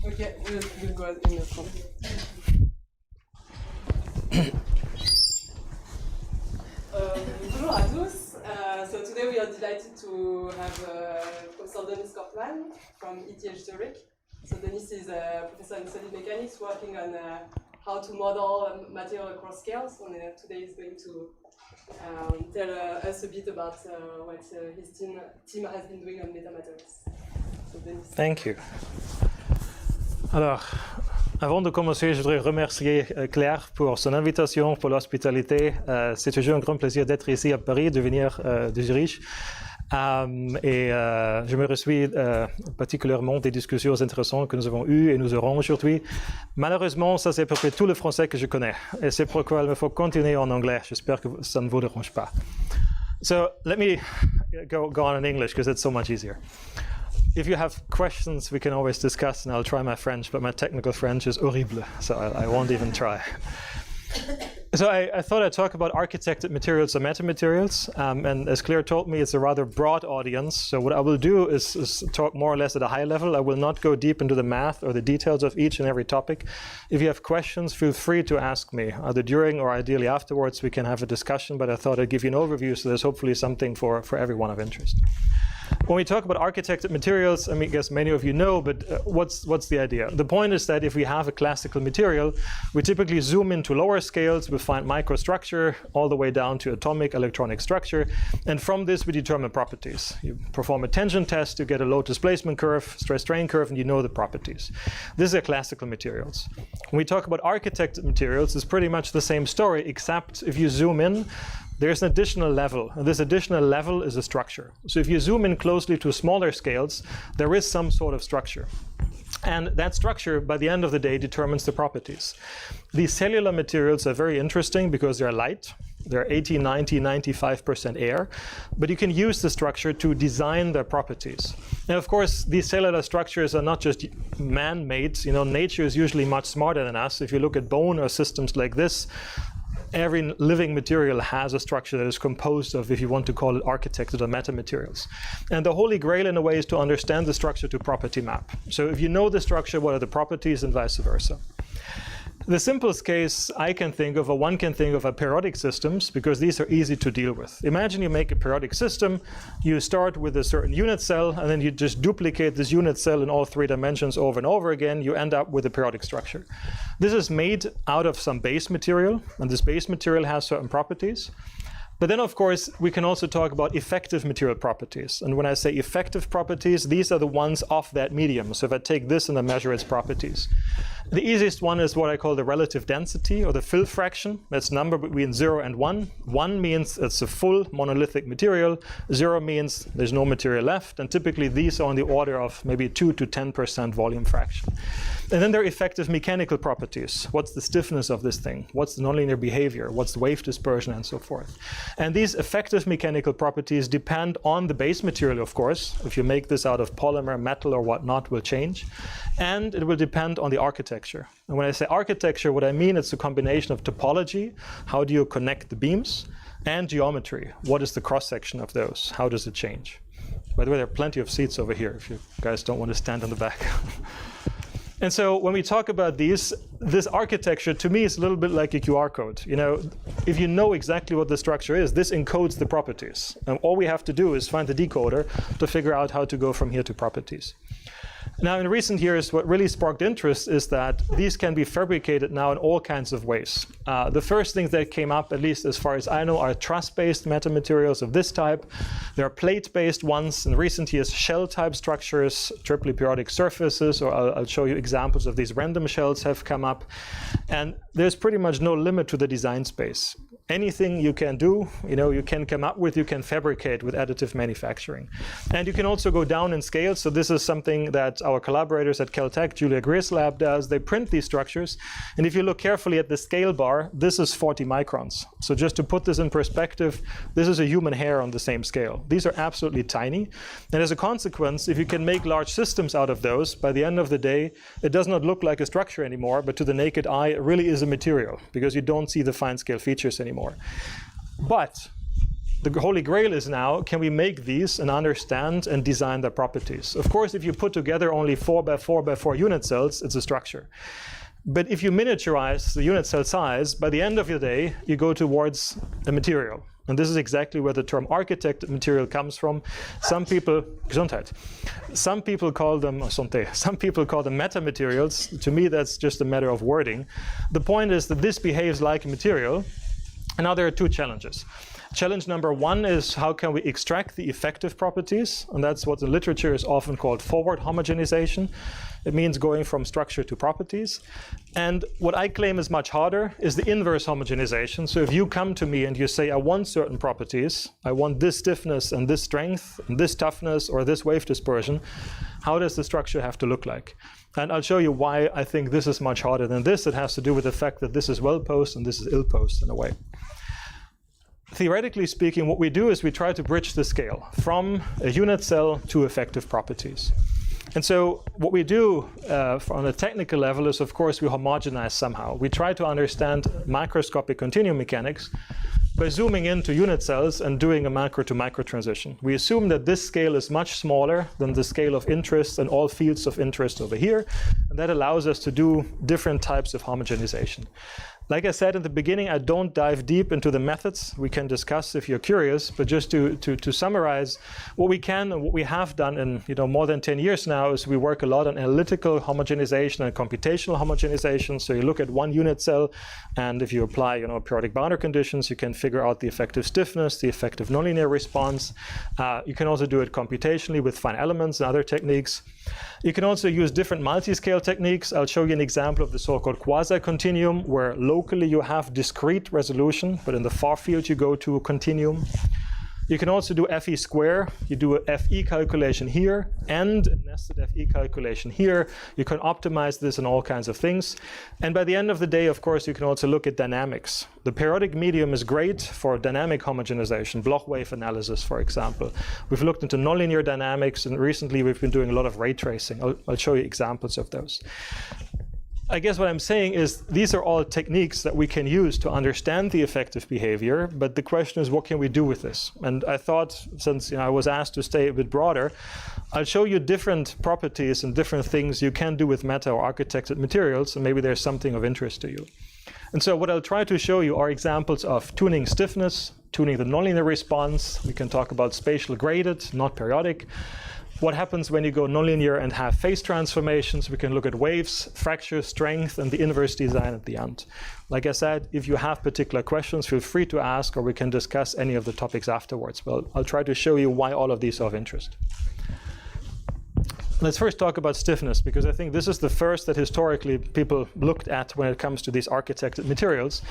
Okay, we'll go in the front. Bonjour à tous. So today we are delighted to have Professor Denis Kochmann from ETH Zürich. So Denis is a professor in solid mechanics working on how to model material across scales. And today he's going to tell us a bit about what his team has been doing on metamaterials. So Denis. Thank you. Alors, avant de commencer, je voudrais remercier Claire pour son invitation, pour l'hospitalité. C'est toujours un grand plaisir d'être ici à Paris, de venir de Zurich. Je me réjouis particulièrement des discussions intéressantes que nous avons eues et nous aurons aujourd'hui. Malheureusement, ça c'est à peu près tout le français que je connais. Et c'est pourquoi il me faut continuer en anglais. J'espère que ça ne vous dérange pas. So, let me go on in English because it's so much easier. If you have questions, we can always discuss, and I'll try my French, but my technical French is horrible, so I won't even try. So I thought I'd talk about architected materials or metamaterials, and as Claire told me, it's a rather broad audience, so what I will do is talk more or less at a high level. I will not go deep into the math or the details of each and every topic. If you have questions, feel free to ask me, either during or ideally afterwards. We can have a discussion, but I thought I'd give you an overview, so there's hopefully something for everyone of interest. When we talk about architected materials, I guess many of you know, but what's the idea? The point is that if we have a classical material, we typically zoom into lower scales, we find microstructure all the way down to atomic electronic structure, and from this we determine properties. You perform a tension test, you get a load displacement curve, stress-strain curve, and you know the properties. These are classical materials. When we talk about architected materials, it's pretty much the same story, except if you zoom in, there's an additional level, and this additional level is a structure. So if you zoom in closely to smaller scales, there is some sort of structure. And that structure, by the end of the day, determines the properties. These cellular materials are very interesting because they're light. They're 80, 90, 95% air. But you can use the structure to design their properties. And of course, these cellular structures are not just man-made. You know, nature is usually much smarter than us. If you look at bone or systems like this, every living material has a structure that is composed of, if you want to call it, architected or metamaterials. And the holy grail, in a way, is to understand the structure to property map. So if you know the structure, what are the properties, and vice versa. The simplest case I can think of, or one can think of, are periodic systems, because these are easy to deal with. Imagine you make a periodic system, you start with a certain unit cell, and then you just duplicate this unit cell in all three dimensions over and over again, you end up with a periodic structure. This is made out of some base material, and this base material has certain properties. But then, of course, we can also talk about effective material properties. And when I say effective properties, these are the ones of that medium. So if I take this and I measure its properties. The easiest one is what I call the relative density, or the fill fraction. That's a number between 0 and 1. 1 means it's a full monolithic material. 0 means there's no material left. And typically, these are on the order of maybe 2 to 10% volume fraction. And then there are effective mechanical properties. What's the stiffness of this thing? What's the nonlinear behavior? What's the wave dispersion, and so forth? And these effective mechanical properties depend on the base material, of course. If you make this out of polymer, metal, or whatnot, will change. And it will depend on the architecture. And when I say architecture, what I mean is a combination of topology, how do you connect the beams, and geometry. What is the cross-section of those? How does it change? By the way, there are plenty of seats over here if you guys don't want to stand in the back. And so when we talk about this architecture, to me, is a little bit like a QR code. You know, if you know exactly what the structure is, this encodes the properties. And all we have to do is find the decoder to figure out how to go from here to properties. Now, in recent years, what really sparked interest is that these can be fabricated now in all kinds of ways. The first things that came up, at least as far as I know, are truss-based metamaterials of this type. There are plate-based ones. In recent years, shell-type structures, triply periodic surfaces, or I'll show you examples of these random shells have come up. And there's pretty much no limit to the design space. Anything you can do, you can come up with, you can fabricate with additive manufacturing. And you can also go down in scale. So this is something that our collaborators at Caltech, Julia Greer's lab, does. They print these structures. And if you look carefully at the scale bar, this is 40 microns. So just to put this in perspective, this is a human hair on the same scale. These are absolutely tiny. And as a consequence, if you can make large systems out of those, by the end of the day, it does not look like a structure anymore, but to the naked eye, it really is a material, because you don't see the fine scale features anymore. But The holy grail is now, can we make these and understand and design their properties? Of course, if you put together only 4 by 4 by 4 unit cells, it's a structure. But if you miniaturize the unit cell size, by the end of your day, you go towards a material. And this is exactly where the term architected material comes from. Some people, Gesundheit. Some people call them, some people call them metamaterials. To me, that's just a matter of wording. The point is that this behaves like a material. And now there are two challenges. Challenge number one is how can we extract the effective properties? And that's what in literature is often called forward homogenization. It means going from structure to properties. And what I claim is much harder is the inverse homogenization. So if you come to me and you say, I want certain properties, I want this stiffness and this strength and this toughness or this wave dispersion, how does the structure have to look like? And I'll show you why I think this is much harder than this. It has to do with the fact that this is well-posed and this is ill-posed in a way. Theoretically speaking, what we do is we try to bridge the scale from a unit cell to effective properties. And so what we do on a technical level is, of course, we homogenize somehow. We try to understand macroscopic continuum mechanics by zooming into unit cells and doing a macro to micro transition. We assume that this scale is much smaller than the scale of interest and all fields of interest over here, and that allows us to do different types of homogenization. Like I said in the beginning, I don't dive deep into the methods. We can discuss if you're curious, but just to summarize, what we can and what we have done in more than 10 years now is we work a lot on analytical homogenization and computational homogenization. So you look at one unit cell, and if you apply periodic boundary conditions, you can figure out the effective stiffness, the effective nonlinear response. You can also do it computationally with fine elements and other techniques. You can also use different multi-scale techniques. I'll show you an example of the so-called quasi-continuum, where locally you have discrete resolution, but in the far field you go to a continuum. You can also do FE square. You do a FE calculation here and a nested FE calculation here. You can optimize this and all kinds of things. And by the end of the day, of course, you can also look at dynamics. The periodic medium is great for dynamic homogenization, Bloch wave analysis, for example. We've looked into nonlinear dynamics, and recently we've been doing a lot of ray tracing. I'll show you examples of those. I guess what I'm saying is these are all techniques that we can use to understand the effective behavior, but the question is, what can we do with this? And I thought, since I was asked to stay a bit broader, I'll show you different properties and different things you can do with meta or architected materials, and maybe there's something of interest to you. And so what I'll try to show you are examples of tuning stiffness, tuning the nonlinear response. We can talk about spatial graded, not periodic. What happens when you go nonlinear and have phase transformations? We can look at waves, fracture, strength, and the inverse design at the end. Like I said, if you have particular questions, feel free to ask, or we can discuss any of the topics afterwards. Well, I'll try to show you why all of these are of interest. Let's first talk about stiffness, because I think this is the first that historically people looked at when it comes to these architected materials.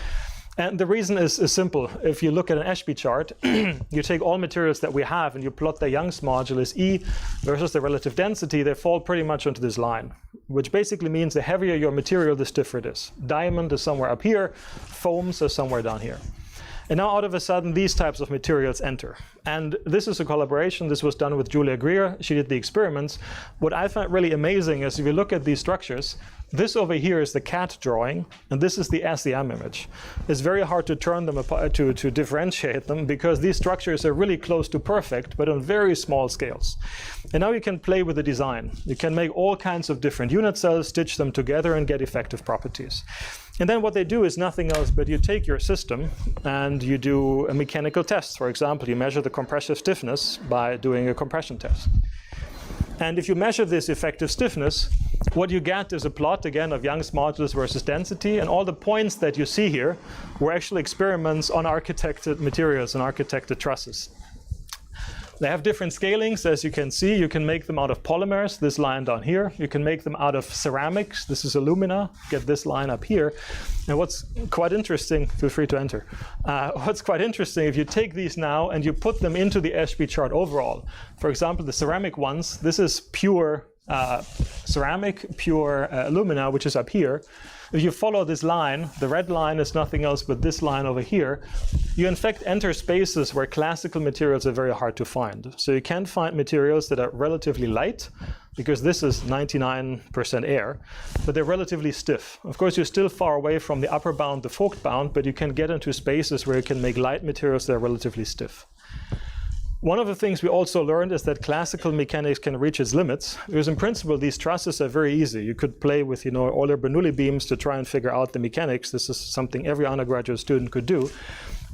And the reason is simple. If you look at an Ashby chart, you take all materials that we have and you plot their Young's modulus E versus the relative density, they fall pretty much onto this line, which basically means the heavier your material, the stiffer it is. Diamond is somewhere up here, foams are somewhere down here. And now all of a sudden, these types of materials enter. And this is a collaboration. This was done with Julia Greer. She did the experiments. What I found really amazing is if you look at these structures, this over here is the CAT drawing, and this is the SEM image. It's very hard to turn them apart, to differentiate them, because these structures are really close to perfect, but on very small scales. And now you can play with the design. You can make all kinds of different unit cells, stitch them together, and get effective properties. And then what they do is nothing else but you take your system and you do a mechanical test. For example, you measure the compressive stiffness by doing a compression test. And if you measure this effective stiffness, what you get is a plot, again, of Young's modulus versus density. And all the points that you see here were actually experiments on architected materials and architected trusses. They have different scalings, as you can see. You can make them out of polymers, this line down here. You can make them out of ceramics. This is alumina. Get this line up here. And what's quite interesting, feel free to enter. What's quite interesting, if you take these now and you put them into the Ashby chart overall, for example, the ceramic ones, this is pure ceramic, pure alumina, which is up here. If you follow this line, the red line is nothing else but this line over here, you in fact enter spaces where classical materials are very hard to find. So you can find materials that are relatively light, because this is 99% air, but they're relatively stiff. Of course, you're still far away from the upper bound, the Vogt bound, but you can get into spaces where you can make light materials that are relatively stiff. One of the things we also learned is that classical mechanics can reach its limits, because in principle these trusses are very easy. You could play with, Euler-Bernoulli beams to try and figure out the mechanics. This is something every undergraduate student could do.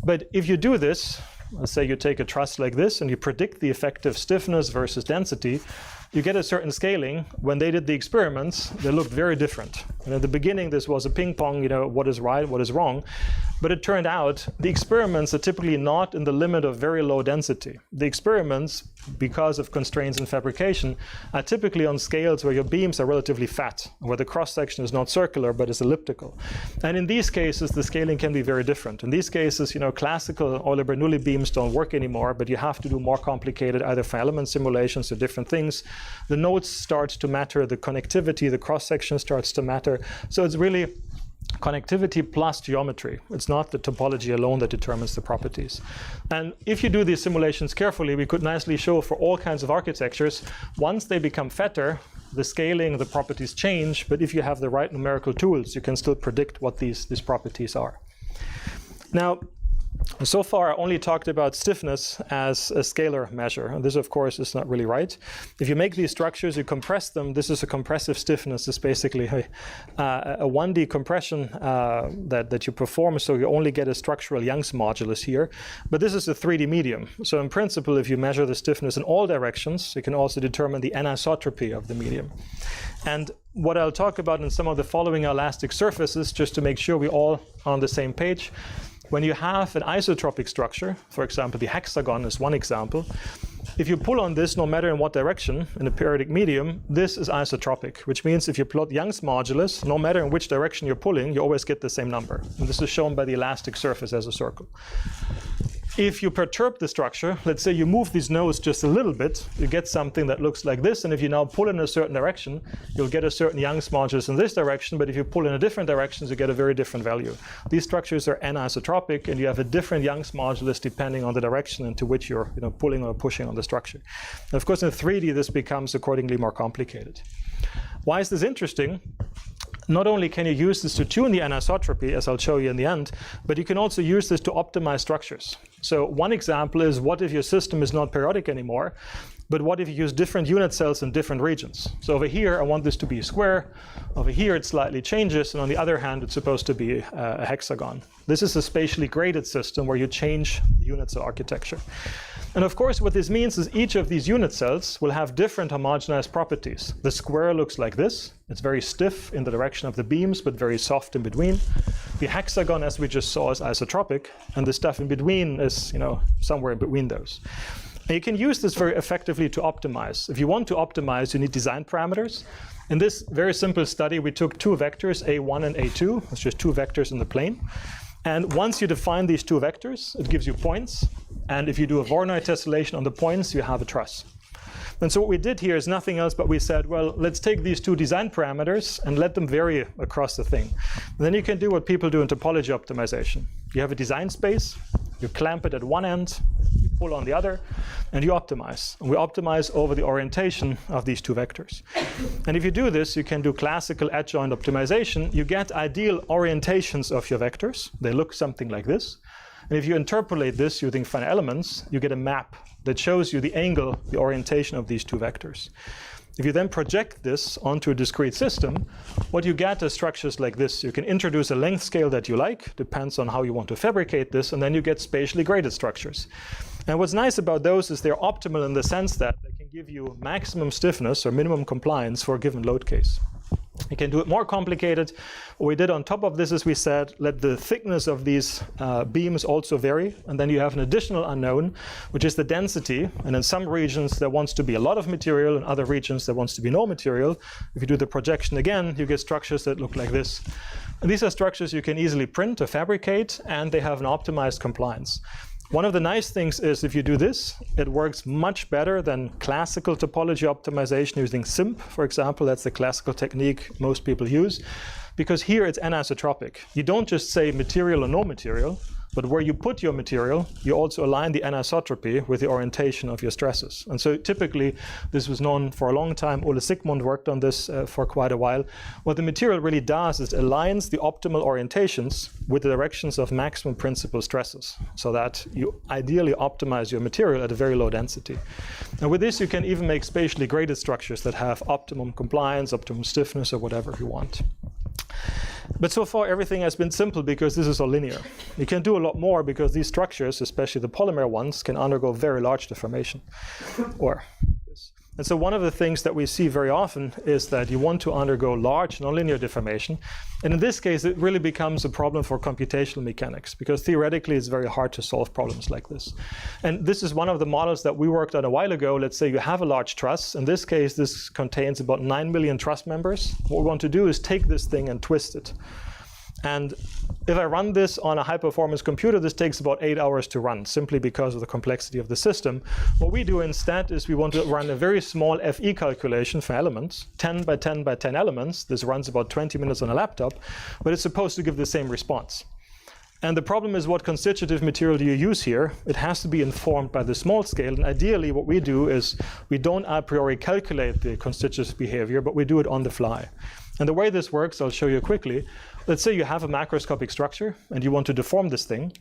But if you do this, let's say you take a truss like this and you predict the effective stiffness versus density, you get a certain scaling. When they did the experiments, they looked very different. And at the beginning, this was a ping pong, what is right, what is wrong. But it turned out the experiments are typically not in the limit of very low density. The experiments, because of constraints in fabrication, are typically on scales where your beams are relatively fat, where the cross-section is not circular, but is elliptical. And in these cases, the scaling can be very different. In these cases, classical Euler-Bernoulli beams don't work anymore, but you have to do more complicated either for element simulations or different things. The nodes start to matter, the connectivity, the cross-section starts to matter. So it's really connectivity plus geometry. It's not the topology alone that determines the properties. And if you do these simulations carefully, we could nicely show for all kinds of architectures, once they become fatter, the scaling, the properties change, but if you have the right numerical tools, you can still predict what these properties are. Now, so far, I only talked about stiffness as a scalar measure. And this, of course, is not really right. If you make these structures, you compress them. This is a compressive stiffness. It's basically a 1D compression that you perform, so you only get a structural Young's modulus here. But this is a 3D medium. So in principle, if you measure the stiffness in all directions, you can also determine the anisotropy of the medium. And what I'll talk about in some of the following elastic surfaces, just to make sure we're all on the same page. When you have an isotropic structure, for example, the hexagon is one example, if you pull on this, no matter in what direction, in a periodic medium, this is isotropic, which means if you plot Young's modulus, no matter in which direction you're pulling, you always get the same number. And this is shown by the elastic surface as a circle. If you perturb the structure, let's say you move these nodes just a little bit, you get something that looks like this, and if you now pull in a certain direction, you'll get a certain Young's modulus in this direction, but if you pull in a different direction, you get a very different value. These structures are anisotropic, and you have a different Young's modulus depending on the direction into which you're pulling or pushing on the structure. And of course, in 3D, this becomes accordingly more complicated. Why is this interesting? Not only can you use this to tune the anisotropy, as I'll show you in the end, but you can also use this to optimize structures. So one example is, what if your system is not periodic anymore, but what if you use different unit cells in different regions? So over here, I want this to be a square. Over here, it slightly changes. And on the other hand, it's supposed to be a hexagon. This is a spatially graded system where you change the unit cell architecture. And of course, what this means is each of these unit cells will have different homogenized properties. The square looks like this. It's very stiff in the direction of the beams, but very soft in between. The hexagon, as we just saw, is isotropic, and the stuff in between is, somewhere in between those. And you can use this very effectively to optimize. If you want to optimize, you need design parameters. In this very simple study, we took two vectors, A1 and A2. It's just two vectors in the plane. And once you define these two vectors, it gives you points. And if you do a Voronoi tessellation on the points, you have a truss. And so what we did here is nothing else, but we said, well, let's take these two design parameters and let them vary across the thing. And then you can do what people do in topology optimization. You have a design space, you clamp it at one end, you pull on the other, and you optimize. And we optimize over the orientation of these two vectors. And if you do this, you can do classical adjoint optimization. You get ideal orientations of your vectors. They look something like this. And if you interpolate this using finite elements, you get a map that shows you the angle, the orientation of these two vectors. If you then project this onto a discrete system, what you get is structures like this. You can introduce a length scale that you like, depends on how you want to fabricate this, and then you get spatially graded structures. And what's nice about those is they're optimal in the sense that they can give you maximum stiffness or minimum compliance for a given load case. You can do it more complicated. What we did on top of this is we said, let the thickness of these beams also vary. And then you have an additional unknown, which is the density. And in some regions, there wants to be a lot of material. In other regions, there wants to be no material. If you do the projection again, you get structures that look like this. And these are structures you can easily print or fabricate, and they have an optimized compliance. One of the nice things is if you do this, it works much better than classical topology optimization using SIMP, for example. That's the classical technique most people use, because here it's anisotropic. You don't just say material or no material, But where you put your material, you also align the anisotropy with the orientation of your stresses. And so typically, this was known for a long time. Ole Sigmund worked on this for quite a while. What the material really does is aligns the optimal orientations with the directions of maximum principal stresses, so that you ideally optimize your material at a very low density. And with this, you can even make spatially graded structures that have optimum compliance, optimum stiffness, or whatever you want. But so far, everything has been simple because this is all linear. You can do a lot more because these structures, especially the polymer ones, can undergo very large deformation. And so one of the things that we see very often is that you want to undergo large nonlinear deformation. And in this case, it really becomes a problem for computational mechanics, because theoretically, it's very hard to solve problems like this. And this is one of the models that we worked on a while ago. Let's say you have a large truss. In this case, this contains about 9 million truss members. What we want to do is take this thing and twist it. And if I run this on a high-performance computer, this takes about 8 hours to run, simply because of the complexity of the system. What we do instead is we want to run a very small FE calculation for elements, 10 by 10 by 10 elements. This runs about 20 minutes on a laptop, but it's supposed to give the same response. And the problem is, what constitutive material do you use here? It has to be informed by the small scale. And ideally, what we do is we don't a priori calculate the constitutive behavior, but we do it on the fly. And the way this works, I'll show you quickly. Let's say you have a macroscopic structure and you want to deform this thing.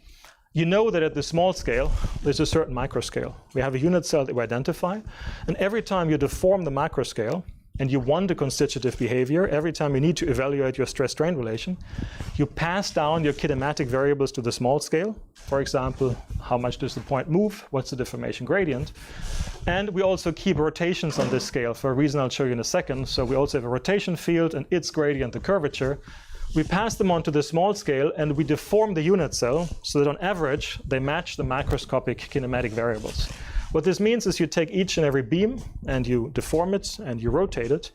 You know that at the small scale, there's a certain microscale. We have a unit cell that we identify. And every time you deform the macroscale and you want a constitutive behavior, every time you need to evaluate your stress-strain relation, you pass down your kinematic variables to the small scale. For example, how much does the point move? What's the deformation gradient? And we also keep rotations on this scale for a reason I'll show you in a second. So we also have a rotation field and its gradient, the curvature. We pass them onto the small scale and we deform the unit cell so that on average, they match the macroscopic kinematic variables. What this means is you take each and every beam and you deform it and you rotate it.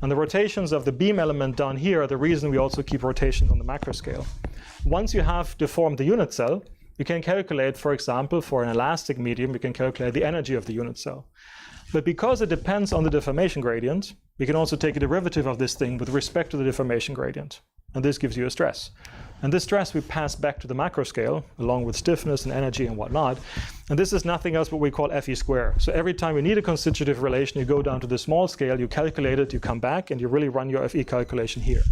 And the rotations of the beam element down here are the reason we also keep rotations on the macro scale. Once you have deformed the unit cell, you can calculate, for example, for an elastic medium, you can calculate the energy of the unit cell. But because it depends on the deformation gradient, we can also take a derivative of this thing with respect to the deformation gradient. And this gives you a stress. And this stress we pass back to the macro scale, along with stiffness and energy and whatnot. And this is nothing else what we call FE square. So every time you need a constitutive relation, you go down to the small scale, you calculate it, you come back, and you really run your FE calculation here.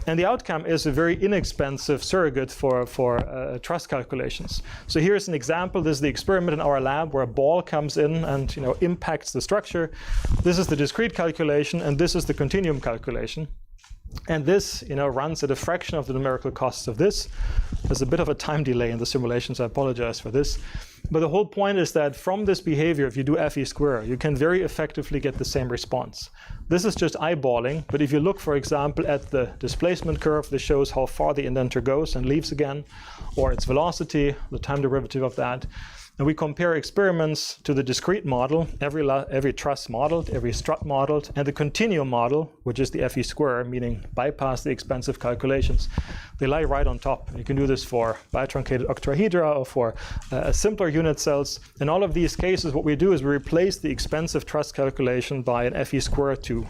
And the outcome is a very inexpensive surrogate for truss calculations. So here's an example. This is the experiment in our lab where a ball comes in and impacts the structure. This is the discrete calculation, and this is the continuum calculation. And this runs at a fraction of the numerical costs of this. There's a bit of a time delay in the simulations. I apologize for this. But the whole point is that from this behavior, if you do FE square, you can very effectively get the same response. This is just eyeballing. But if you look, for example, at the displacement curve, this shows how far the indenter goes and leaves again, or its velocity, the time derivative of that. And we compare experiments to the discrete model, every truss modeled, every strut modeled, and the continuum model, which is the FE square, meaning bypass the expensive calculations. They lie right on top. You can do this for bitruncated octahedra or for simpler unit cells. In all of these cases, what we do is we replace the expensive truss calculation by an FE square 2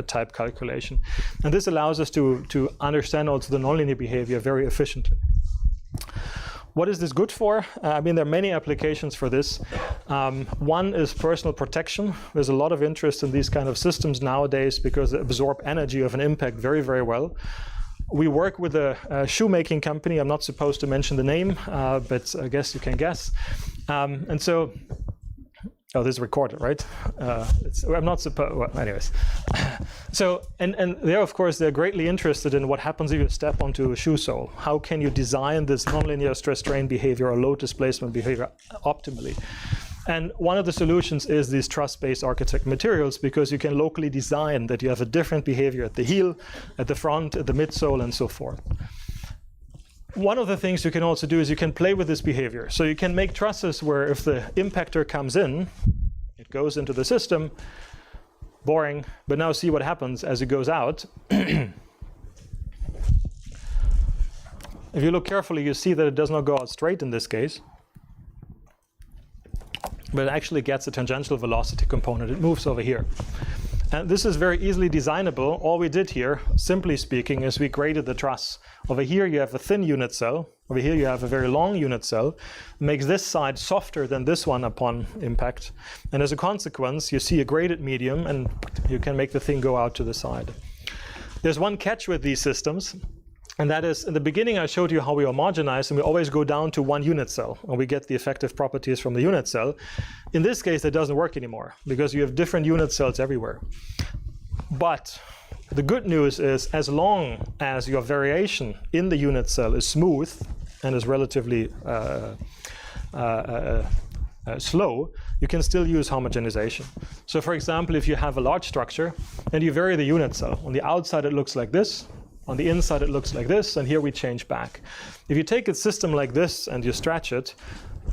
type calculation. And this allows us to understand also the nonlinear behavior very efficiently. What is this good for? There are many applications for this. One is personal protection. There's a lot of interest in these kind of systems nowadays because they absorb energy of an impact very, very well. We work with a shoemaking company. I'm not supposed to mention the name, but I guess you can guess. Oh, this is recorded, right? I'm not supposed. Well, anyways. So, and they're of course they're greatly interested in what happens if you step onto a shoe sole. How can you design this nonlinear stress-strain behavior or load displacement behavior optimally? And one of the solutions is these truss-based architect materials, because you can locally design that you have a different behavior at the heel, at the front, at the midsole, and so forth. One of the things you can also do is you can play with this behavior. So you can make trusses where if the impactor comes in, it goes into the system, boring, but now see what happens as it goes out. If you look carefully, you see that it does not go out straight in this case, but it actually gets a tangential velocity component. It moves over here. And this is very easily designable. All we did here, simply speaking, is we graded the truss. Over here you have a thin unit cell. Over here you have a very long unit cell. It makes this side softer than this one upon impact. And as a consequence, you see a graded medium, and you can make the thing go out to the side. There's one catch with these systems, and that is, in the beginning I showed you how we homogenize, and we always go down to one unit cell, and we get the effective properties from the unit cell. In this case, that doesn't work anymore, because you have different unit cells everywhere. But the good news is, as long as your variation in the unit cell is smooth and is relatively slow, you can still use homogenization. So for example, if you have a large structure and you vary the unit cell, on the outside it looks like this, on the inside it looks like this, and here we change back. If you take a system like this and you stretch it,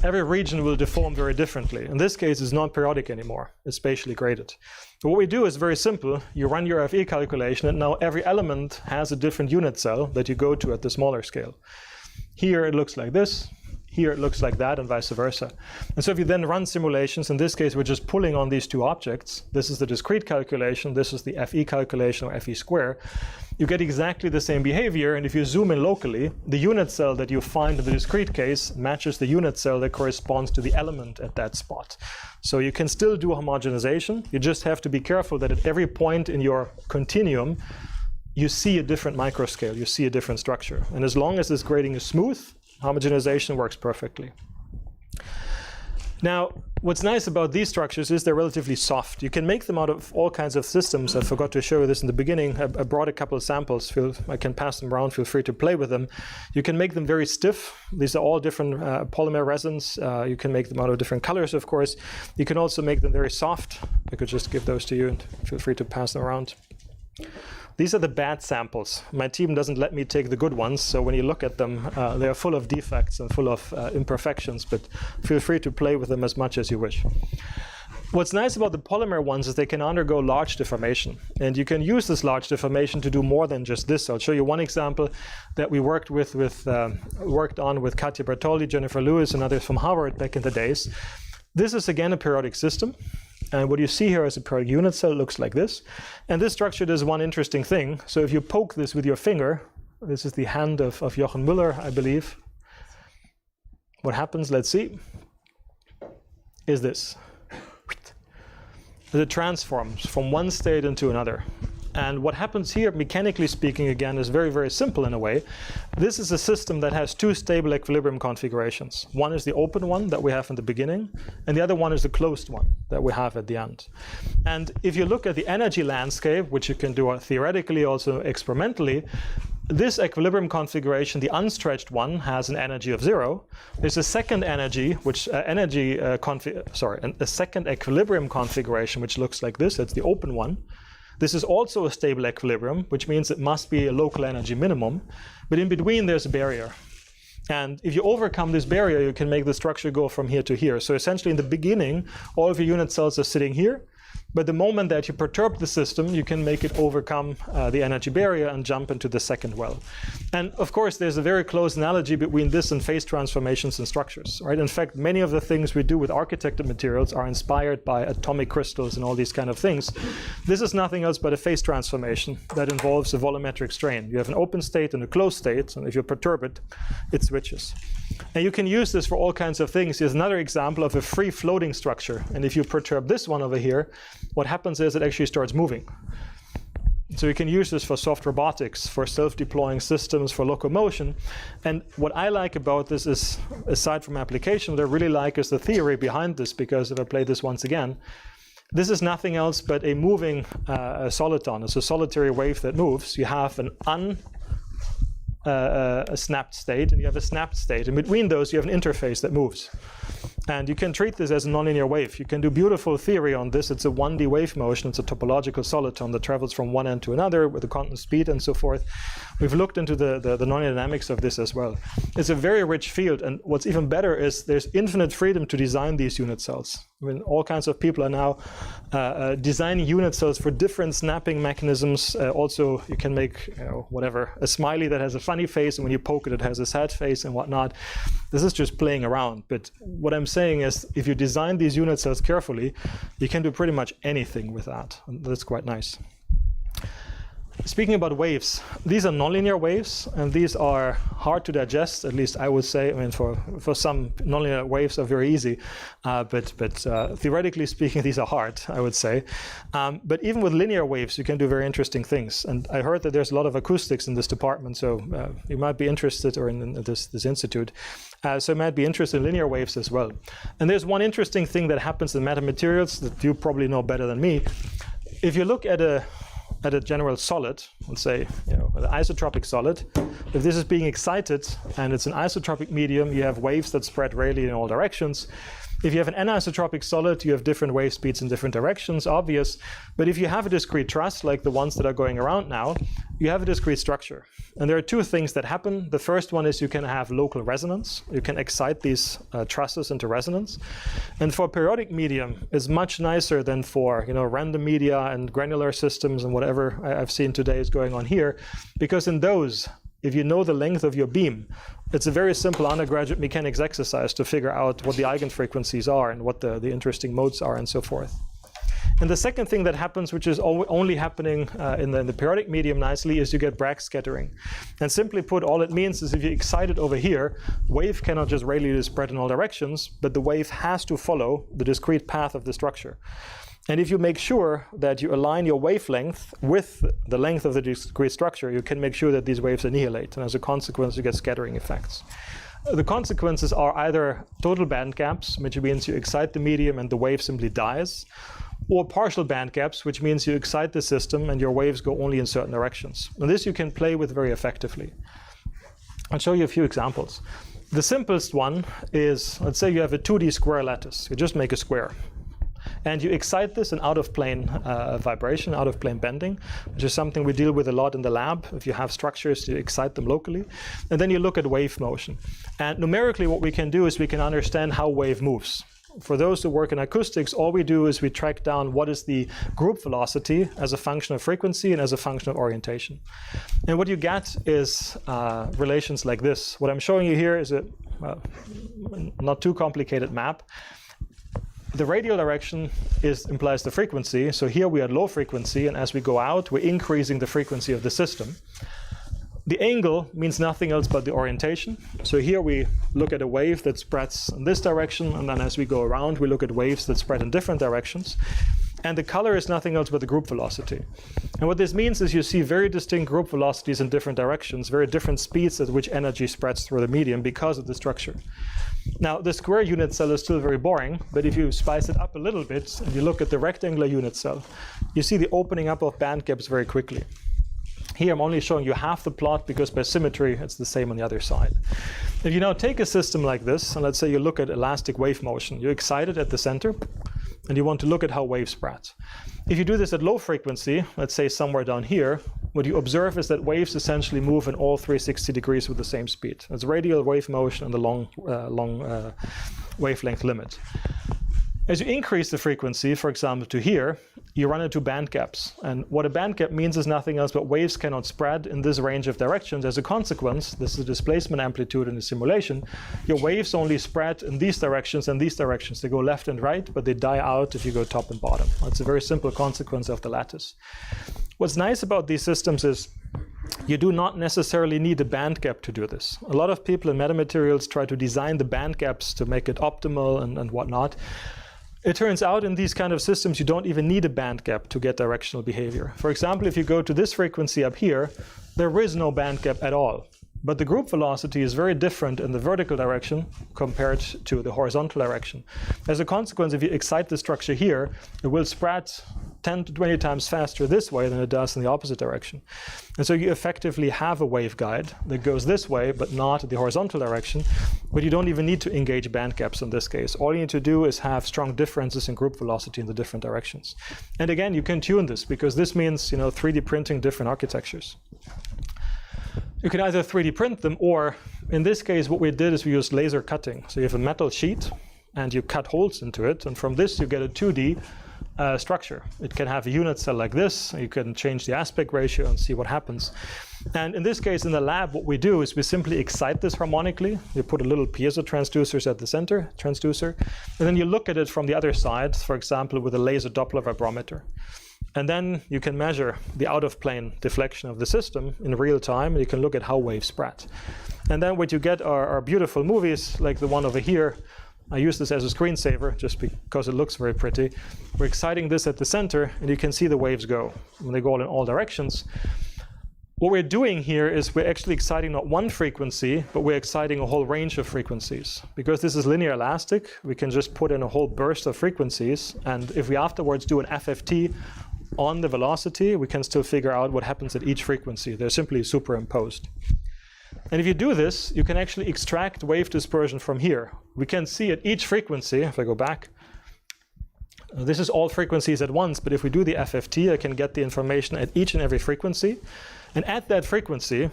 every region will deform very differently. In this case, it's not periodic anymore, it's spatially graded. So what we do is very simple. You run your FE calculation, and now every element has a different unit cell that you go to at the smaller scale. Here it looks like this, here it looks like that, and vice versa. And so if you then run simulations, in this case we're just pulling on these two objects. This is the discrete calculation, this is the FE calculation, or FE square. You get exactly the same behavior, and if you zoom in locally, the unit cell that you find in the discrete case matches the unit cell that corresponds to the element at that spot. So you can still do homogenization. You just have to be careful that at every point in your continuum, you see a different microscale, you see a different structure. And as long as this grading is smooth, homogenization works perfectly. Now, what's nice about these structures is they're relatively soft. You can make them out of all kinds of systems. I forgot to show you this in the beginning. I brought a couple of samples. I can pass them around. Feel free to play with them. You can make them very stiff. These are all different polymer resins. You can make them out of different colors, of course. You can also make them very soft. I could just give those to you, and feel free to pass them around. These are the bad samples. My team doesn't let me take the good ones, so when you look at them, they are full of defects and full of imperfections, but feel free to play with them as much as you wish. What's nice about the polymer ones is they can undergo large deformation, and you can use this large deformation to do more than just this. I'll show you one example that we worked on with Katja Bertolli, Jennifer Lewis, and others from Harvard back in the days. This is again a periodic system. And what you see here is a periodic unit cell. Looks like this. And this structure does one interesting thing. So if you poke this with your finger, this is the hand of Jochen Müller, I believe. What happens, let's see, is this. It transforms from one state into another. And what happens here, mechanically speaking, again, is very, very simple in a way. This is a system that has two stable equilibrium configurations. One is the open one that we have in the beginning, and the other one is the closed one that we have at the end. And if you look at the energy landscape, which you can do theoretically, also experimentally, this equilibrium configuration, the unstretched one, has an energy of 0. There's a second energy, a second equilibrium configuration, which looks like this. That's the open one. This is also a stable equilibrium, which means it must be a local energy minimum. But in between, there's a barrier. And if you overcome this barrier, you can make the structure go from here to here. So essentially, in the beginning, all of your unit cells are sitting here. But the moment that you perturb the system, you can make it overcome the energy barrier and jump into the second well. And of course, there's a very close analogy between this and phase transformations and structures, right? In fact, many of the things we do with architected materials are inspired by atomic crystals and all these kind of things. This is nothing else but a phase transformation that involves a volumetric strain. You have an open state and a closed state, and if you perturb it, it switches. And you can use this for all kinds of things. Here's another example of a free floating structure. And if you perturb this one over here, what happens is it actually starts moving. So you can use this for soft robotics, for self-deploying systems, for locomotion. And what I like about this is, aside from application, what I really like is the theory behind this, because if I play this once again, this is nothing else but a moving soliton. It's a solitary wave that moves. You have a snapped state, and you have a snapped state. In between those, you have an interface that moves. And you can treat this as a nonlinear wave. You can do beautiful theory on this. It's a 1D wave motion. It's a topological soliton that travels from one end to another with a constant speed and so forth. We've looked into the nonlinear dynamics of this as well. It's a very rich field, and what's even better is there's infinite freedom to design these unit cells. I mean, all kinds of people are now designing unit cells for different snapping mechanisms. Also, you can make, whatever, a smiley that has a funny face, and when you poke it, it has a sad face and whatnot. This is just playing around. But what I'm saying is, if you design these unit cells carefully, you can do pretty much anything with that. And that's quite nice. Speaking about waves, these are nonlinear waves, and these are hard to digest, at least I would say. I mean, for some, nonlinear waves are very easy, but theoretically speaking, these are hard, I would say. But even with linear waves, you can do very interesting things. And I heard that there's a lot of acoustics in this department, so you might be interested, or in this institute. So you might be interested in linear waves as well. And there's one interesting thing that happens in metamaterials that you probably know better than me. If you look at a general solid, let's say, an isotropic solid, if this is being excited and it's an isotropic medium, you have waves that spread radially in all directions. If you have an anisotropic solid, you have different wave speeds in different directions, obvious. But if you have a discrete truss, like the ones that are going around now, you have a discrete structure. And there are two things that happen. The first one is you can have local resonance. You can excite these trusses into resonance. And for periodic medium, it's much nicer than for random media and granular systems and whatever I've seen today is going on here. Because in those, if you know the length of your beam, it's a very simple undergraduate mechanics exercise to figure out what the eigenfrequencies are and what the interesting modes are and so forth. And the second thing that happens, which is only happening in the periodic medium nicely, is you get Bragg scattering. And simply put, all it means is if you excite it over here, wave cannot just radially spread in all directions, but the wave has to follow the discrete path of the structure. And if you make sure that you align your wavelength with the length of the discrete structure, you can make sure that these waves annihilate. And as a consequence, you get scattering effects. The consequences are either total band gaps, which means you excite the medium and the wave simply dies, or partial band gaps, which means you excite the system and your waves go only in certain directions. And this you can play with very effectively. I'll show you a few examples. The simplest one is, let's say you have a 2D square lattice. You just make a square. And you excite this in out-of-plane vibration, out-of-plane bending, which is something we deal with a lot in the lab. If you have structures, you excite them locally. And then you look at wave motion. And numerically, what we can do is we can understand how wave moves. For those who work in acoustics, all we do is we track down what is the group velocity as a function of frequency and as a function of orientation. And what you get is relations like this. What I'm showing you here is a not too complicated map. The radial direction implies the frequency. So here we are at low frequency, and as we go out, we're increasing the frequency of the system. The angle means nothing else but the orientation. So here we look at a wave that spreads in this direction, and then as we go around, we look at waves that spread in different directions. And the color is nothing else but the group velocity. And what this means is you see very distinct group velocities in different directions, very different speeds at which energy spreads through the medium because of the structure. Now, the square unit cell is still very boring, but if you spice it up a little bit and you look at the rectangular unit cell, you see the opening up of band gaps very quickly. Here I'm only showing you half the plot because by symmetry it's the same on the other side. If you now take a system like this, and let's say you look at elastic wave motion, you excite it at the center, and you want to look at how waves spread. If you do this at low frequency, let's say somewhere down here, what you observe is that waves essentially move in all 360 degrees with the same speed. It's radial wave motion and the long wavelength limit. As you increase the frequency, for example, to here, you run into band gaps. And what a band gap means is nothing else but waves cannot spread in this range of directions. As a consequence, this is the displacement amplitude in the simulation. Your waves only spread in these directions and these directions. They go left and right, but they die out if you go top and bottom. That's a very simple consequence of the lattice. What's nice about these systems is you do not necessarily need a band gap to do this. A lot of people in metamaterials try to design the band gaps to make it optimal and whatnot. It turns out in these kind of systems, you don't even need a band gap to get directional behavior. For example, if you go to this frequency up here, there is no band gap at all. But the group velocity is very different in the vertical direction compared to the horizontal direction. As a consequence, if you excite the structure here, it will spread 10 to 20 times faster this way than it does in the opposite direction. And so you effectively have a waveguide that goes this way, but not the horizontal direction. But you don't even need to engage band gaps in this case. All you need to do is have strong differences in group velocity in the different directions. And again, you can tune this because this means 3D printing different architectures. You can either 3D print them, or in this case, what we did is we used laser cutting. So you have a metal sheet, and you cut holes into it, and from this you get a 2D structure. It can have a unit cell like this. You can change the aspect ratio and see what happens. And in this case, in the lab, what we do is we simply excite this harmonically. You put a little piezo transducers at the center, transducer, and then you look at it from the other side, for example, with a laser Doppler vibrometer. And then you can measure the out-of-plane deflection of the system in real time, and you can look at how waves spread. And then what you get are beautiful movies, like the one over here. I use this as a screensaver just because it looks very pretty. We're exciting this at the center, and you can see the waves go. When they go in all directions. What we're doing here is we're actually exciting not one frequency, but we're exciting a whole range of frequencies. Because this is linear elastic, we can just put in a whole burst of frequencies, and if we afterwards do an FFT on the velocity, we can still figure out what happens at each frequency. They're simply superimposed. And if you do this, you can actually extract wave dispersion from here. We can see at each frequency, if I go back, this is all frequencies at once, but if we do the FFT, I can get the information at each and every frequency. And at that frequency,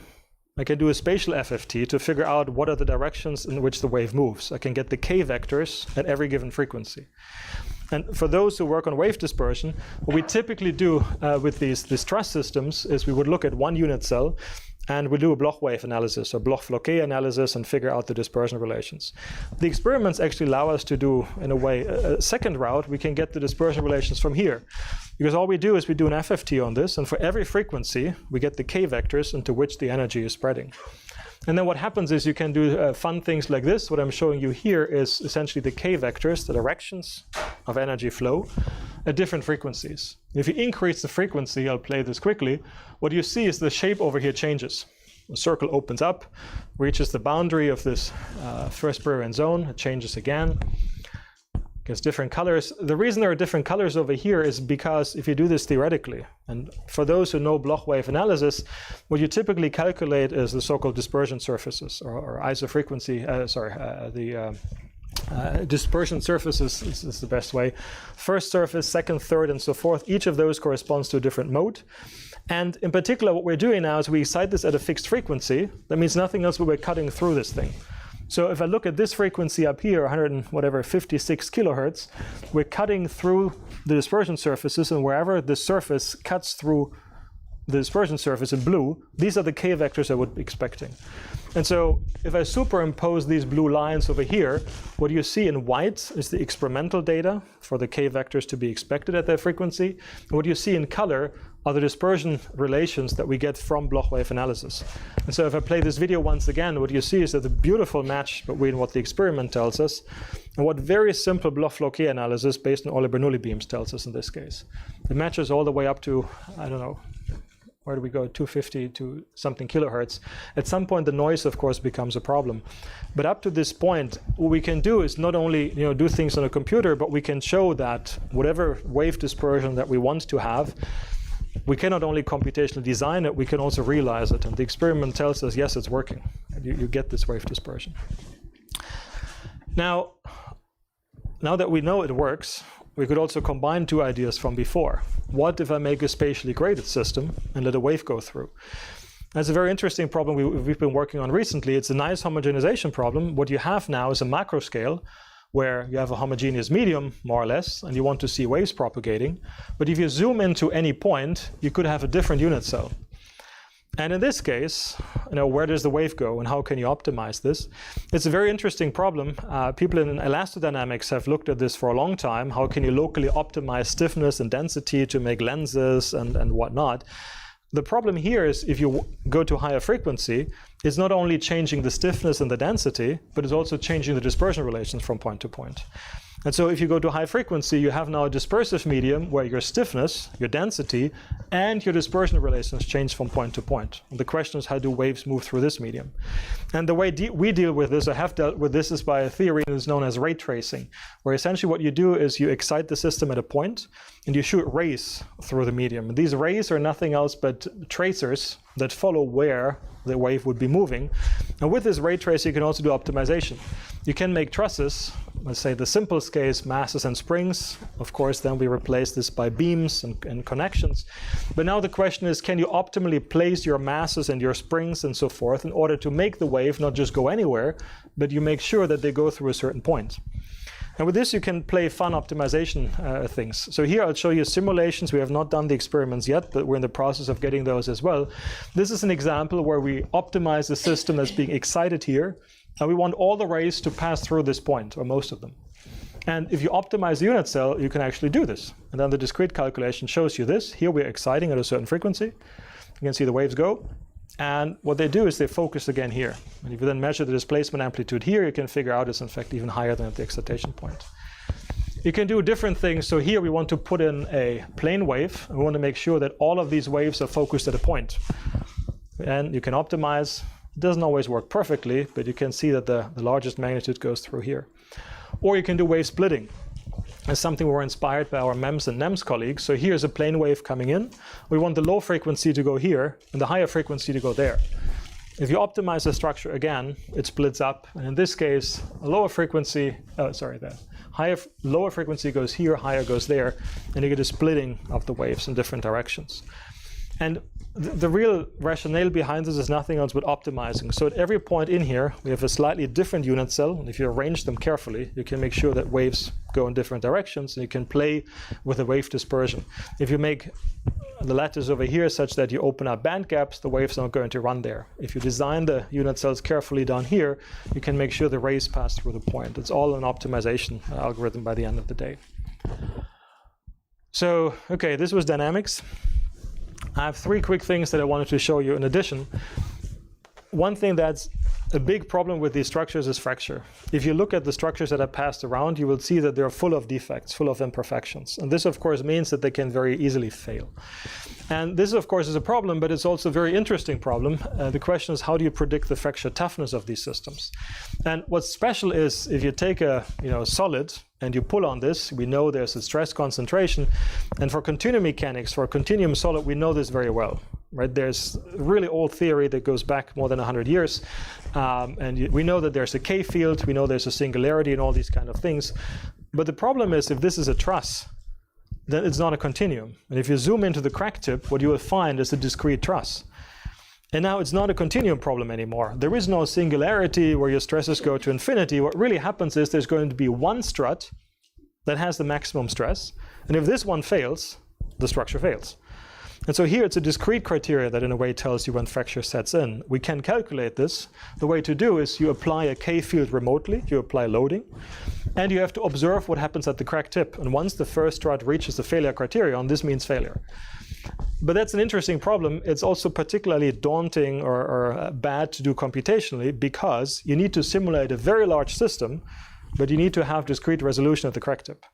I can do a spatial FFT to figure out what are the directions in which the wave moves. I can get the K vectors at every given frequency. And for those who work on wave dispersion, what we typically do with these truss systems is we would look at one unit cell, and we do a Bloch wave analysis or Bloch-Floquet analysis and figure out the dispersion relations. The experiments actually allow us to do, in a way, a second route. We can get the dispersion relations from here. Because all we do is we do an FFT on this, and for every frequency, we get the K vectors into which the energy is spreading. And then what happens is you can do fun things like this. What I'm showing you here is essentially the K vectors, the directions of energy flow, at different frequencies. If you increase the frequency, I'll play this quickly, what you see is the shape over here changes. The circle opens up, reaches the boundary of this first Breuerian zone, it changes again, gets different colors. The reason there are different colors over here is because if you do this theoretically, and for those who know Bloch wave analysis, what you typically calculate is the so-called dispersion surfaces, or isofrequency, dispersion surfaces is the best way. First surface, second, third, and so forth. Each of those corresponds to a different mode. And in particular, what we're doing now is we excite this at a fixed frequency. That means nothing else, but we're cutting through this thing. So if I look at this frequency up here, 156 kilohertz, we're cutting through the dispersion surfaces, and wherever the surface cuts through the dispersion surface in blue, these are the K vectors I would be expecting. And so if I superimpose these blue lines over here, what you see in white is the experimental data for the K vectors to be expected at that frequency. And what you see in color are the dispersion relations that we get from Bloch wave analysis. And so if I play this video once again, what you see is that the beautiful match between what the experiment tells us and what very simple Bloch-Floquet analysis based on Euler Bernoulli beams tells us in this case. It matches all the way up to, I don't know, where do we go, 250 to something kilohertz. At some point, the noise, of course, becomes a problem. But up to this point, what we can do is not only do things on a computer, but we can show that whatever wave dispersion that we want to have, we can not only computationally design it, we can also realize it. And the experiment tells us, yes, it's working. You get this wave dispersion. Now that we know it works, we could also combine two ideas from before. What if I make a spatially graded system and let a wave go through? That's a very interesting problem we've been working on recently. It's a nice homogenization problem. What you have now is a macro scale where you have a homogeneous medium, more or less, and you want to see waves propagating. But if you zoom into any point, you could have a different unit cell. And in this case, where does the wave go and how can you optimize this? It's a very interesting problem. People in elastodynamics have looked at this for a long time. How can you locally optimize stiffness and density to make lenses and whatnot? The problem here is if you go to higher frequency, it's not only changing the stiffness and the density, but it's also changing the dispersion relations from point to point. And so if you go to high frequency, you have now a dispersive medium where your stiffness, your density, and your dispersion relations change from point to point. And the question is, how do waves move through this medium? And the way we deal with this, I have dealt with this, is by a theory that is known as ray tracing, where essentially what you do is you excite the system at a point, and you shoot rays through the medium. And these rays are nothing else but tracers that follow where the wave would be moving. And with this ray tracer, you can also do optimization. You can make trusses, let's say the simplest case, masses and springs. Of course, then we replace this by beams and connections. But now the question is, can you optimally place your masses and your springs and so forth in order to make the wave not just go anywhere, but you make sure that they go through a certain point? And with this, you can play fun optimization things. So here I'll show you simulations. We have not done the experiments yet, but we're in the process of getting those as well. This is an example where we optimize the system that's being excited here, and we want all the rays to pass through this point, or most of them. And if you optimize the unit cell, you can actually do this. And then the discrete calculation shows you this. Here we're exciting at a certain frequency. You can see the waves go. And what they do is they focus again here. And if you then measure the displacement amplitude here, you can figure out it's in fact even higher than at the excitation point. You can do different things. So here we want to put in a plane wave. And we want to make sure that all of these waves are focused at a point. And you can optimize. It doesn't always work perfectly, but you can see that the largest magnitude goes through here. Or you can do wave splitting. It's something we were inspired by our MEMS and NEMS colleagues. So here's a plane wave coming in. We want the low frequency to go here and the higher frequency to go there. If you optimize the structure again, it splits up. And in this case, a lower frequency, lower frequency goes here, higher goes there, and you get a splitting of the waves in different directions. And the real rationale behind this is nothing else but optimizing. So at every point in here, we have a slightly different unit cell. And if you arrange them carefully, you can make sure that waves go in different directions, and you can play with the wave dispersion. If you make the lattice over here such that you open up band gaps, the waves are not going to run there. If you design the unit cells carefully down here, you can make sure the rays pass through the point. It's all an optimization algorithm by the end of the day. So, okay, this was dynamics. I have 3 quick things that I wanted to show you in addition. One thing that's a big problem with these structures is fracture. If you look at the structures that are passed around, you will see that they're full of defects, full of imperfections. And this, of course, means that they can very easily fail. And this, of course, is a problem, but it's also a very interesting problem. The question is, how do you predict the fracture toughness of these systems? And what's special is if you take a solid and you pull on this, we know there's a stress concentration. And for continuum mechanics, for a continuum solid, we know this very well. Right? There's a really old theory that goes back more than 100 years. And we know that there's a K field, we know there's a singularity and all these kind of things. But the problem is if this is a truss, then it's not a continuum. And if you zoom into the crack tip, what you will find is a discrete truss. And now it's not a continuum problem anymore. There is no singularity where your stresses go to infinity. What really happens is there's going to be one strut that has the maximum stress. And if this one fails, the structure fails. And so here it's a discrete criteria that in a way tells you when fracture sets in. We can calculate this. The way to do is you apply a K field remotely, you apply loading, and you have to observe what happens at the crack tip. And once the first strut reaches the failure criterion, this means failure. But that's an interesting problem. It's also particularly daunting or bad to do computationally because you need to simulate a very large system, but you need to have discrete resolution at the crack tip.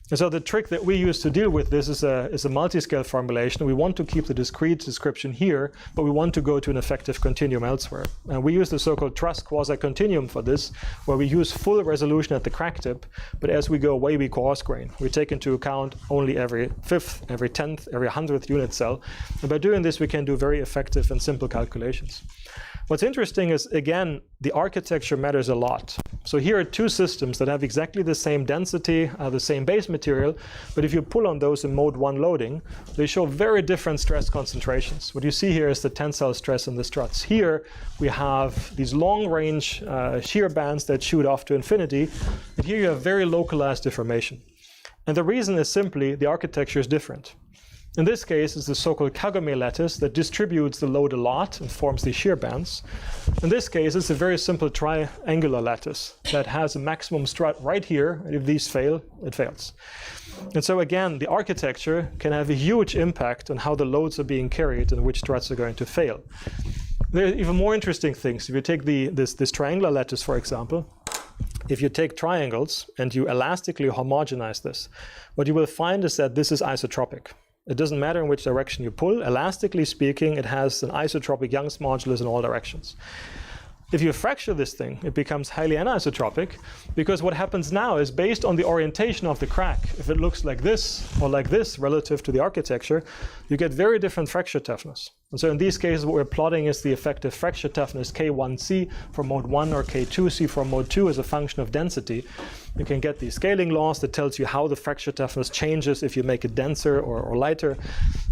And so the trick that we use to deal with this is a multi-scale formulation. We want to keep the discrete description here, but we want to go to an effective continuum elsewhere. And we use the so-called truss quasi-continuum for this, where we use full resolution at the crack tip, but as we go away, we coarse grain. We take into account only every 5th, every 10th, every 100th unit cell. And by doing this, we can do very effective and simple calculations. What's interesting is, again, the architecture matters a lot. So here are 2 systems that have exactly the same density, the same base material, but if you pull on those in mode 1 loading, they show very different stress concentrations. What you see here is the tensile stress in the struts. Here we have these long-range shear bands that shoot off to infinity, and here you have very localized deformation. And the reason is simply the architecture is different. In this case, it's the so-called Kagome lattice that distributes the load a lot and forms these shear bands. In this case, it's a very simple triangular lattice that has a maximum strut right here, and if these fail, it fails. And so again, the architecture can have a huge impact on how the loads are being carried and which struts are going to fail. There are even more interesting things. If you take this triangular lattice, for example, if you take triangles and you elastically homogenize this, what you will find is that this is isotropic. It doesn't matter in which direction you pull. Elastically speaking, it has an isotropic Young's modulus in all directions. If you fracture this thing, it becomes highly anisotropic, because what happens now is based on the orientation of the crack. If it looks like this or like this relative to the architecture, you get very different fracture toughness. And so in these cases, what we're plotting is the effective fracture toughness K1C for mode 1 or K2C for mode 2 as a function of density. You can get these scaling laws that tells you how the fracture toughness changes if you make it denser or lighter.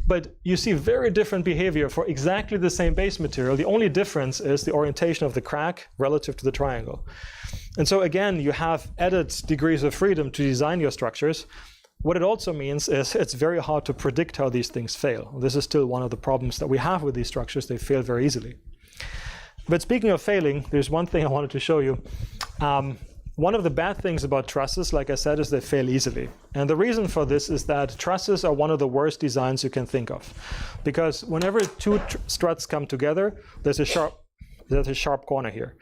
But you see very different behavior for exactly the same base material. The only difference is the orientation of the crack relative to the triangle. And so again, you have added degrees of freedom to design your structures. What it also means is it's very hard to predict how these things fail. This is still one of the problems that we have with these structures. They fail very easily. But speaking of failing, there's one thing I wanted to show you. One of the bad things about trusses, like I said, is they fail easily. And the reason for this is that trusses are one of the worst designs you can think of. Because whenever two struts come together, there's a sharp corner here.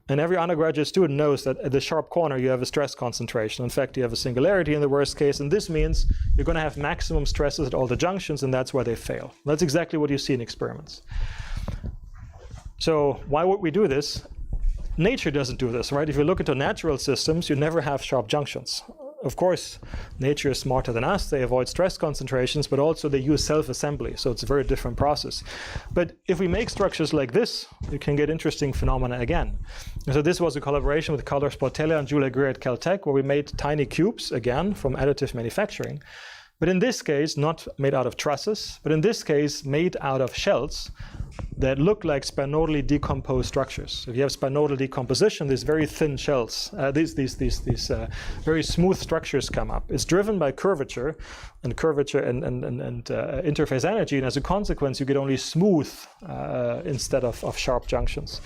And every undergraduate student knows that at the sharp corner you have a stress concentration. In fact, you have a singularity in the worst case, and this means you're going to have maximum stresses at all the junctions, and that's why they fail. That's exactly what you see in experiments. So why would we do this? Nature doesn't do this, right? If you look into natural systems, you never have sharp junctions. Of course, nature is smarter than us. They avoid stress concentrations, but also they use self-assembly. So it's a very different process. But if we make structures like this, you can get interesting phenomena again. And so this was a collaboration with Carlos Portela and Julia Greer at Caltech, where we made tiny cubes, again, from additive manufacturing. But in this case, not made out of trusses, but in this case, made out of shells that look like spinodally decomposed structures. If you have spinodal decomposition, these very thin shells, these very smooth structures come up. It's driven by curvature and interface energy, and as a consequence, you get only smooth instead of sharp junctions.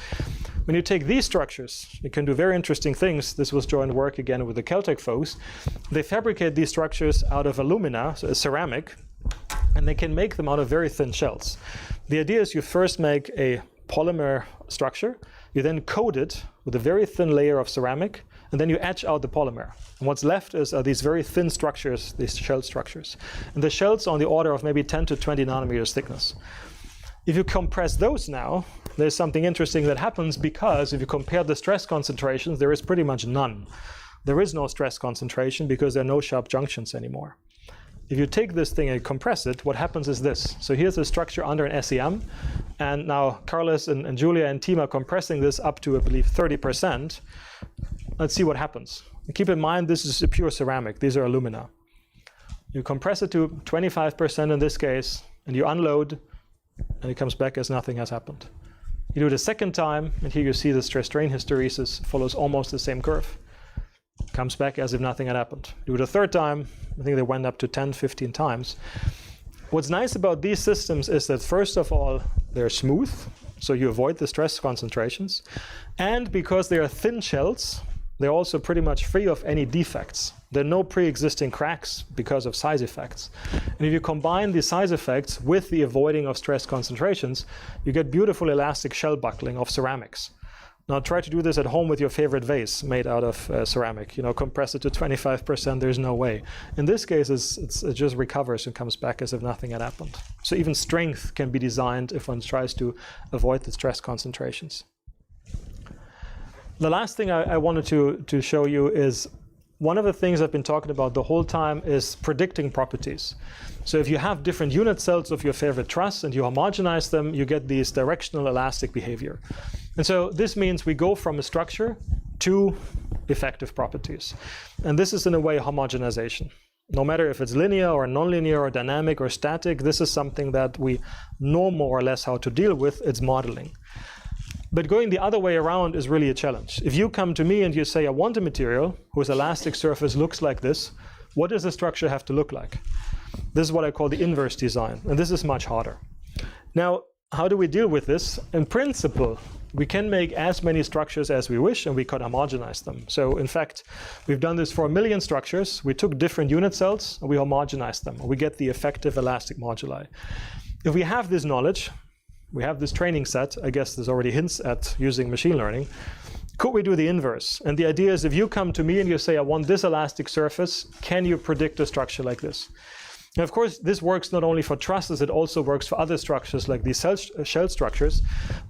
When you take these structures, you can do very interesting things. This was joint work again with the Caltech folks. They fabricate these structures out of alumina, so ceramic, and they can make them out of very thin shells. The idea is you first make a polymer structure, you then coat it with a very thin layer of ceramic, and then you etch out the polymer. And what's left are these very thin structures, these shell structures. And the shells are on the order of maybe 10 to 20 nanometers thickness. If you compress those now, there's something interesting that happens, because if you compare the stress concentrations, there is pretty much none. There is no stress concentration because there are no sharp junctions anymore. If you take this thing and compress it, what happens is this. So here's a structure under an SEM, and now Carlos and Julia and team are compressing this up to, I believe, 30%. Let's see what happens. Keep in mind, this is a pure ceramic. These are alumina. You compress it to 25% in this case, and you unload, and it comes back as nothing has happened. You do it a second time, and here you see the stress-strain hysteresis follows almost the same curve. Comes back as if nothing had happened. Do it a third time. I think they went up to 10, 15 times. What's nice about these systems is that, first of all, they're smooth, so you avoid the stress concentrations. And because they are thin shells, they're also pretty much free of any defects. There are no pre-existing cracks because of size effects. And if you combine the size effects with the avoiding of stress concentrations, you get beautiful elastic shell buckling of ceramics. Now try to do this at home with your favorite vase made out of ceramic. You know, compress it to 25%, there's no way. In this case, it just recovers and comes back as if nothing had happened. So even strength can be designed if one tries to avoid the stress concentrations. The last thing I wanted to show you is one of the things I've been talking about the whole time is predicting properties. So if you have different unit cells of your favorite truss and you homogenize them, you get these directional elastic behavior. And so this means we go from a structure to effective properties. And this is in a way homogenization. No matter if it's linear or nonlinear or dynamic or static, this is something that we know more or less how to deal with. It's modeling. But going the other way around is really a challenge. If you come to me and you say, I want a material whose elastic surface looks like this, what does the structure have to look like? This is what I call the inverse design, and this is much harder. Now, how do we deal with this? In principle, we can make as many structures as we wish, and we can homogenize them. So in fact, we've done this for 1 million structures. We took different unit cells, and we homogenized them. We get the effective elastic moduli. If we have this knowledge, we have this training set, I guess this already hints at using machine learning, could we do the inverse? And the idea is if you come to me and you say, I want this elastic surface, can you predict a structure like this? And of course, this works not only for trusses, it also works for other structures like these shell structures.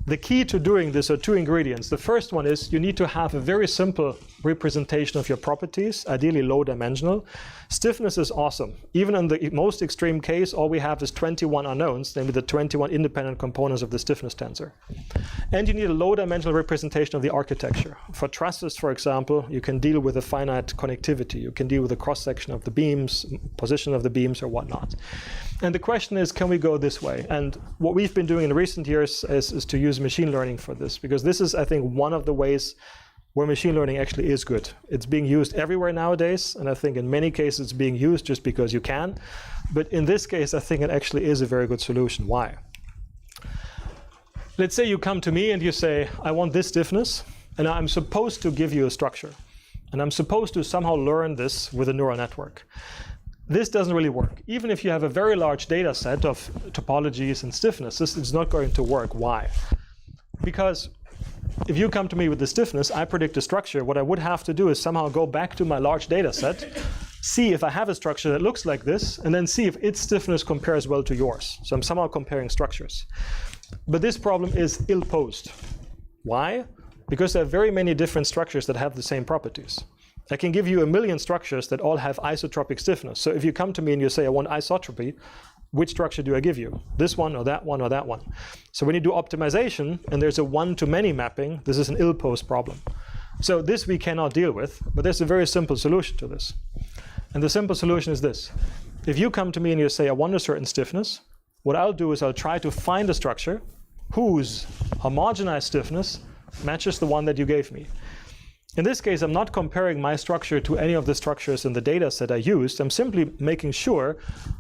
The key to doing this are two ingredients. The first one is you need to have a very simple representation of your properties, ideally low dimensional. Stiffness is awesome. Even in the most extreme case, all we have is 21 unknowns, namely the 21 independent components of the stiffness tensor. And you need a low dimensional representation of the architecture. For trusses, for example, you can deal with a finite connectivity. You can deal with the cross-section of the beams, position of the beams, or whatnot. And the question is, can we go this way? And what we've been doing in recent years is to use machine learning for this, because this is, I think, one of the ways where machine learning actually is good. It's being used everywhere nowadays, and I think in many cases it's being used just because you can. But in this case, I think it actually is a very good solution. Why? Let's say you come to me and you say, I want this stiffness, and I'm supposed to give you a structure. And I'm supposed to somehow learn this with a neural network. This doesn't really work. Even if you have a very large data set of topologies and stiffness, this is not going to work. Why? Because if you come to me with the stiffness, I predict a structure. What I would have to do is somehow go back to my large data set, see if I have a structure that looks like this, and then see if its stiffness compares well to yours. So I'm somehow comparing structures. But this problem is ill-posed. Why? Because there are very many different structures that have the same properties. I can give you a million structures that all have isotropic stiffness. So if you come to me and you say, I want isotropy, which structure do I give you? This one or that one or that one? So when you do optimization and there's a one-to-many mapping, this is an ill-posed problem. So this we cannot deal with, but there's a very simple solution to this. And the simple solution is this. If you come to me and you say, I want a certain stiffness, what I'll do is I'll try to find a structure whose homogenized stiffness matches the one that you gave me. In this case, I'm not comparing my structure to any of the structures in the data set I used. I'm simply making sure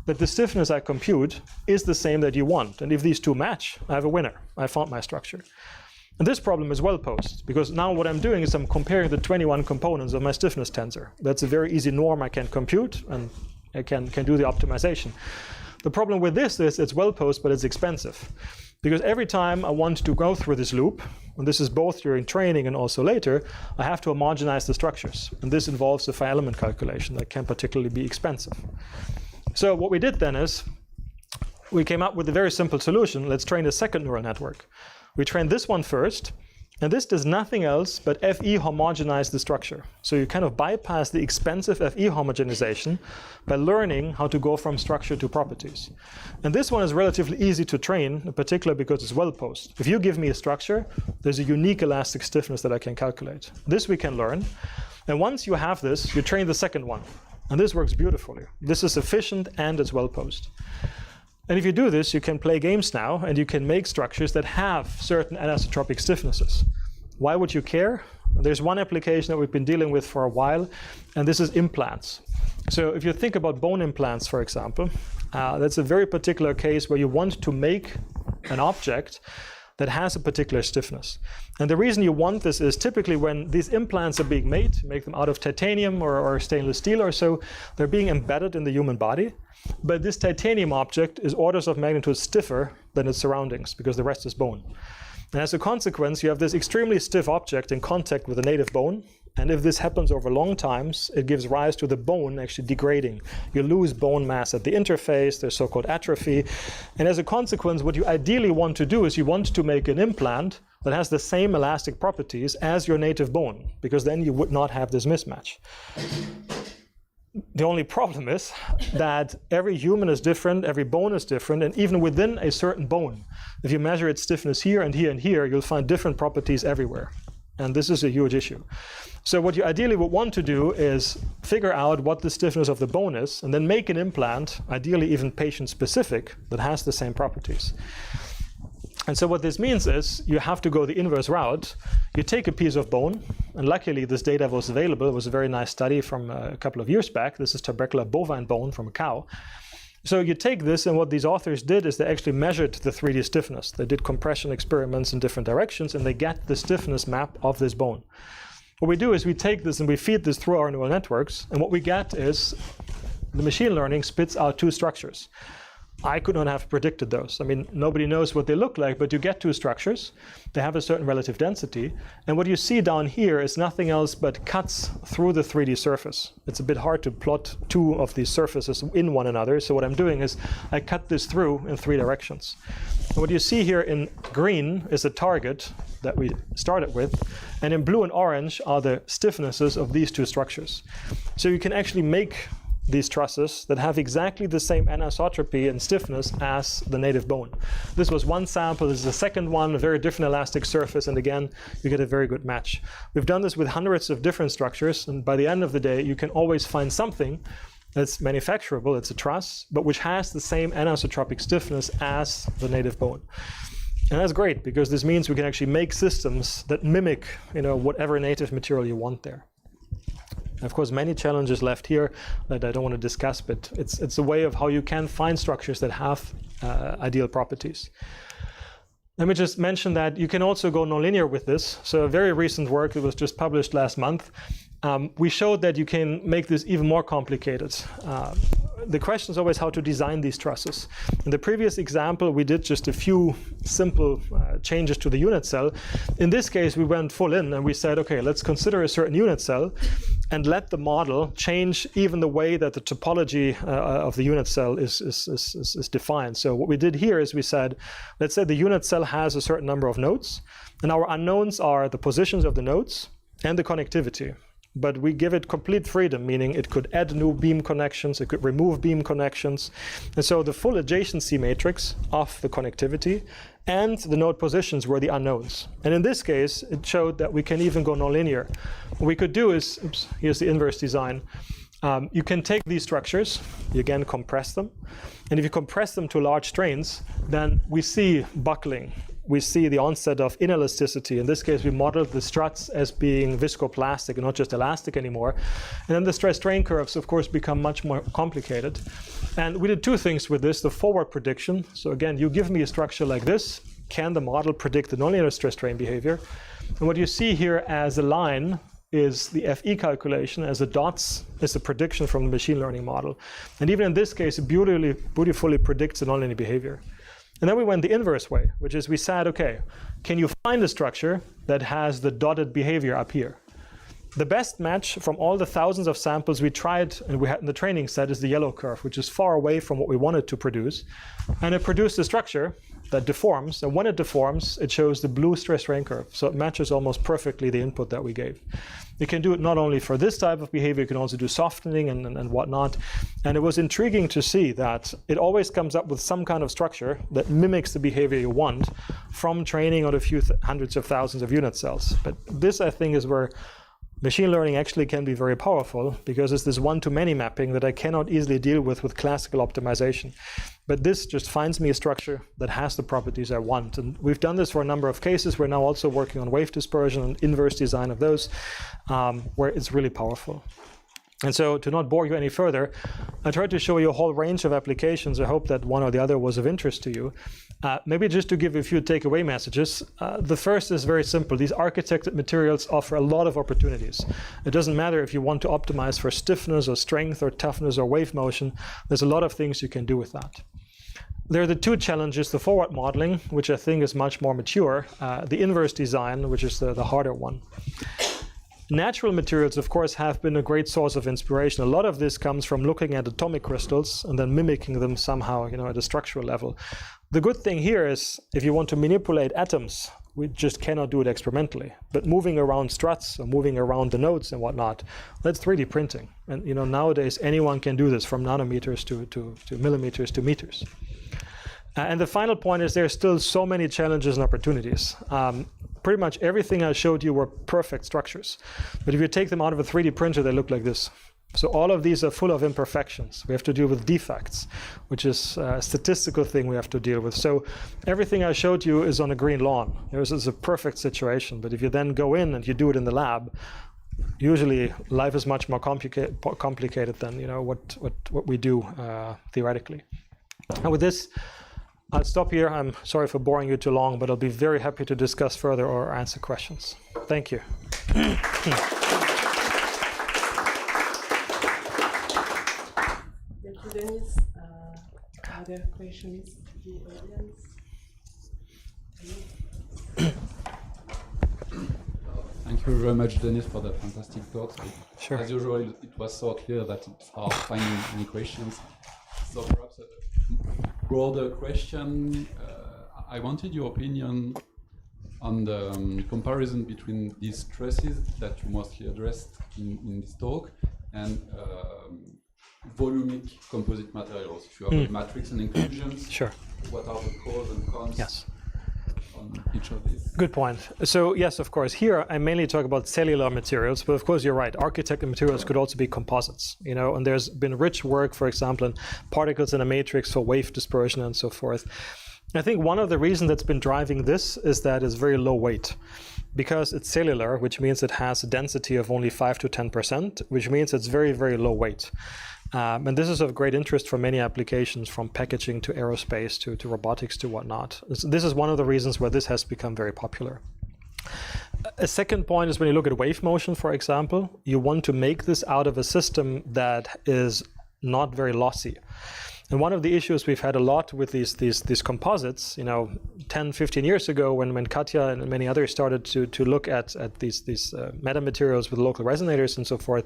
that the stiffness I compute is the same that you want. And if these two match, I have a winner. I found my structure. And this problem is well posed, because now what I'm doing is I'm comparing the 21 components of my stiffness tensor. That's a very easy norm I can compute, and I can do the optimization. The problem with this is it's well posed, but it's expensive. Because every time I want to go through this loop, and this is both during training and also later, I have to homogenize the structures. And this involves a phi element calculation that can particularly be expensive. So what we did then is, we came up with a very simple solution. Let's train a second neural network. We trained this one first, and this does nothing else but FE homogenize the structure. So you kind of bypass the expensive FE homogenization by learning how to go from structure to properties. And this one is relatively easy to train, in particular because it's well posed. If you give me a structure, there's a unique elastic stiffness that I can calculate. This we can learn. And once you have this, you train the second one. And this works beautifully. This is efficient and it's well posed. And if you do this, you can play games now, and you can make structures that have certain anisotropic stiffnesses. Why would you care? There's one application that we've been dealing with for a while, and this is implants. So if you think about bone implants, for example, that's a very particular case where you want to make an object that has a particular stiffness. And the reason you want this is typically when these implants are being made, make them out of titanium or stainless steel or so, they're being embedded in the human body. But this titanium object is orders of magnitude stiffer than its surroundings because the rest is bone. And as a consequence, you have this extremely stiff object in contact with a native bone. And if this happens over long times, it gives rise to the bone actually degrading. You lose bone mass at the interface, there's so-called atrophy. And as a consequence, what you ideally want to do is you want to make an implant that has the same elastic properties as your native bone, because then you would not have this mismatch. The only problem is that every human is different, every bone is different, and even within a certain bone, if you measure its stiffness here and here and here, you'll find different properties everywhere. And this is a huge issue. So what you ideally would want to do is figure out what the stiffness of the bone is, and then make an implant, ideally even patient-specific, that has the same properties. And so what this means is you have to go the inverse route. You take a piece of bone, and luckily this data was available. It was a very nice study from a couple of years back. This is tubercular bovine bone from a cow. So you take this, and what these authors did is they actually measured the 3D stiffness. They did compression experiments in different directions, and they get the stiffness map of this bone. What we do is we take this and we feed this through our neural networks, and what we get is the machine learning spits out two structures. I could not have predicted those. I mean, nobody knows what they look like, but you get two structures. They have a certain relative density. And what you see down here is nothing else but cuts through the 3D surface. It's a bit hard to plot two of these surfaces in one another. So what I'm doing is I cut this through in 3 directions. And what you see here in green is the target that we started with. And in blue and orange are the stiffnesses of these two structures. So you can actually make these trusses that have exactly the same anisotropy and stiffness as the native bone. This was one sample, this is the second one, a very different elastic surface, and again, you get a very good match. We've done this with hundreds of different structures, and by the end of the day, you can always find something that's manufacturable, it's a truss, but which has the same anisotropic stiffness as the native bone. And that's great, because this means we can actually make systems that mimic, whatever native material you want there. Of course, many challenges left here that I don't want to discuss, but it's a way of how you can find structures that have ideal properties. Let me just mention that you can also go nonlinear with this. So a very recent work that was just published last month, we showed that you can make this even more complicated. The question is always how to design these trusses. In the previous example, we did just a few simple changes to the unit cell. In this case, we went full in and we said, okay, let's consider a certain unit cell and let the model change even the way that the topology of the unit cell is defined. So what we did here is we said, let's say the unit cell has a certain number of nodes, and our unknowns are the positions of the nodes and the connectivity. But we give it complete freedom, meaning it could add new beam connections, it could remove beam connections. And so the full adjacency matrix of the connectivity and the node positions were the unknowns. And in this case, it showed that we can even go nonlinear. What we could do is, here's the inverse design. You can take these structures, you again compress them. And if you compress them to large strains, then we see buckling. We see the onset of inelasticity. In this case, we modeled the struts as being viscoplastic and not just elastic anymore. And then the stress-strain curves, of course, become much more complicated. And we did two things with this, the forward prediction. So again, you give me a structure like this. Can the model predict the nonlinear stress-strain behavior? And what you see here as a line is the FE calculation, as the dots is the prediction from the machine learning model. And even in this case, it beautifully predicts the nonlinear behavior. And then we went the inverse way, which is we said, okay, can you find a structure that has the dotted behavior up here? The best match from all the thousands of samples we tried and we had in the training set is the yellow curve, which is far away from what we wanted to produce. And it produced a structure that deforms, and when it deforms, it shows the blue stress-strain curve. So it matches almost perfectly the input that we gave. You can do it not only for this type of behavior, you can also do softening and whatnot. And it was intriguing to see that it always comes up with some kind of structure that mimics the behavior you want from training on a few hundreds of thousands of unit cells. But this, I think, is where machine learning actually can be very powerful, because it's this one-to-many mapping that I cannot easily deal with classical optimization. But this just finds me a structure that has the properties I want. And we've done this for a number of cases. We're now also working on wave dispersion and inverse design of those, where it's really powerful. And so, to not bore you any further, I tried to show you a whole range of applications. I hope that one or the other was of interest to you. Maybe just to give you a few takeaway messages. The first is very simple. These architected materials offer a lot of opportunities. It doesn't matter if you want to optimize for stiffness or strength or toughness or wave motion. There's a lot of things you can do with that. There are the two challenges, the forward modeling, which I think is much more mature, the inverse design, which is the harder one. Natural materials, of course, have been a great source of inspiration. A lot of this comes from looking at atomic crystals and then mimicking them somehow, at a structural level. The good thing here is, if you want to manipulate atoms, we just cannot do it experimentally. But moving around struts or moving around the nodes and whatnot, that's 3D printing. And nowadays, anyone can do this, from nanometers to millimeters to meters. And the final point is, there's still so many challenges and opportunities. Pretty much everything I showed you were perfect structures. But if you take them out of a 3D printer, they look like this. So all of these are full of imperfections. We have to deal with defects, which is a statistical thing we have to deal with. So everything I showed you is on a green lawn. This is a perfect situation. But if you then go in and you do it in the lab, usually life is much more complicated than what we do theoretically. And with this, I'll stop here. I'm sorry for boring you too long, but I'll be very happy to discuss further or answer questions. Thank you. Thank you, Denise. other questions from the audience? Thank you very much, Dennis, for the fantastic talk. Sure. As usual, it was so clear that it's hard finding any questions. So perhaps a broader question. I wanted your opinion on the comparison between these stresses that you mostly addressed in this talk and volumic composite materials. If you have a matrix and inclusions, Sure. what are the pros and cons? Yes. On each of these? Good point. So yes, of course, here I mainly talk about cellular materials, but of course you're right. Architectural materials could also be composites, you know, and there's been rich work, for example, in particles in a matrix for wave dispersion and so forth. I think one of the reasons that's been driving this is that it's very low weight. Because it's cellular, which means it has a density of only 5 to 10%, which means it's very, very low weight. And this is of great interest for many applications, from packaging to aerospace to robotics to whatnot. This is one of the reasons where this has become very popular. A second point is when you look at wave motion, for example, you want to make this out of a system that is not very lossy. And one of the issues we've had a lot with these composites, you know, 10, 15 years ago when Katja and many others started to look at these metamaterials with local resonators and so forth,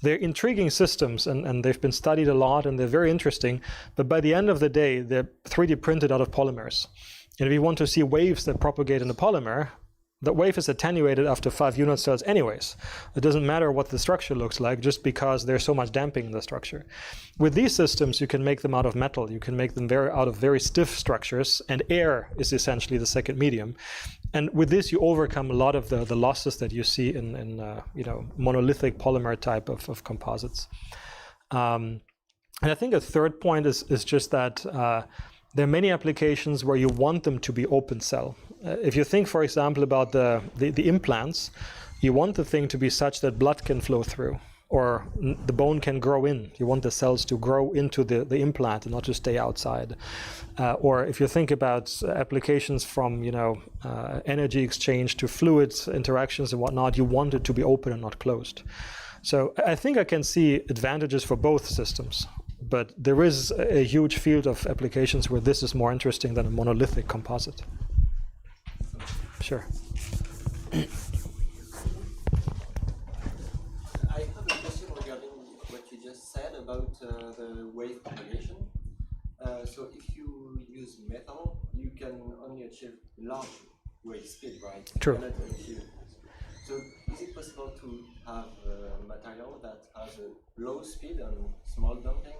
they're intriguing systems and they've been studied a lot and they're very interesting. But by the end of the day, they're 3D printed out of polymers. And if you want to see waves that propagate in a polymer, the wave is attenuated after 5 unit cells anyways. It doesn't matter what the structure looks like just because there's so much damping in the structure. With these systems, you can make them out of metal. You can make them out of very stiff structures, and air is essentially the second medium. And with this, you overcome a lot of the losses that you see in you know, monolithic polymer type of composites. And I think a third point is just that there are many applications where you want them to be open cell. If you think, for example, about the implants, you want the thing to be such that blood can flow through, or the bone can grow in. You want the cells to grow into the implant and not just stay outside. Or if you think about applications from, you know, energy exchange to fluids interactions and whatnot, you want it to be open and not closed. So I think I can see advantages for both systems. But there is a huge field of applications where this is more interesting than a monolithic composite. Sure. I have a question regarding what you just said about the wave propagation. So if you use metal, you can only achieve large wave speed, right? True. You cannot achieve. So is it possible to have a material that has a low speed and small damping?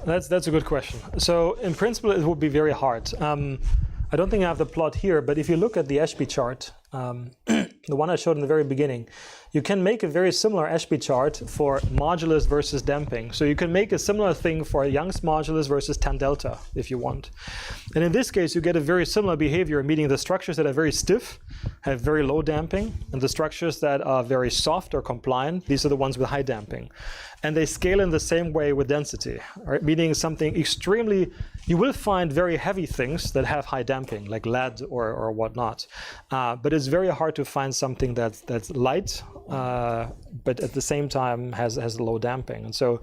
That's a good question. So in principle, it would be very hard. I don't think I have the plot here, but if you look at the Ashby chart, the one I showed in the very beginning, you can make a very similar Ashby chart for modulus versus damping. So you can make a similar thing for Young's modulus versus tan delta if you want. And in this case, you get a very similar behavior, meaning the structures that are very stiff have very low damping, and the structures that are very soft or compliant, these are the ones with high damping. And they scale in the same way with density, right? Meaning something extremely, you will find very heavy things that have high damping, like lead or whatnot. But it's very hard to find something that's light, but at the same time has low damping. And so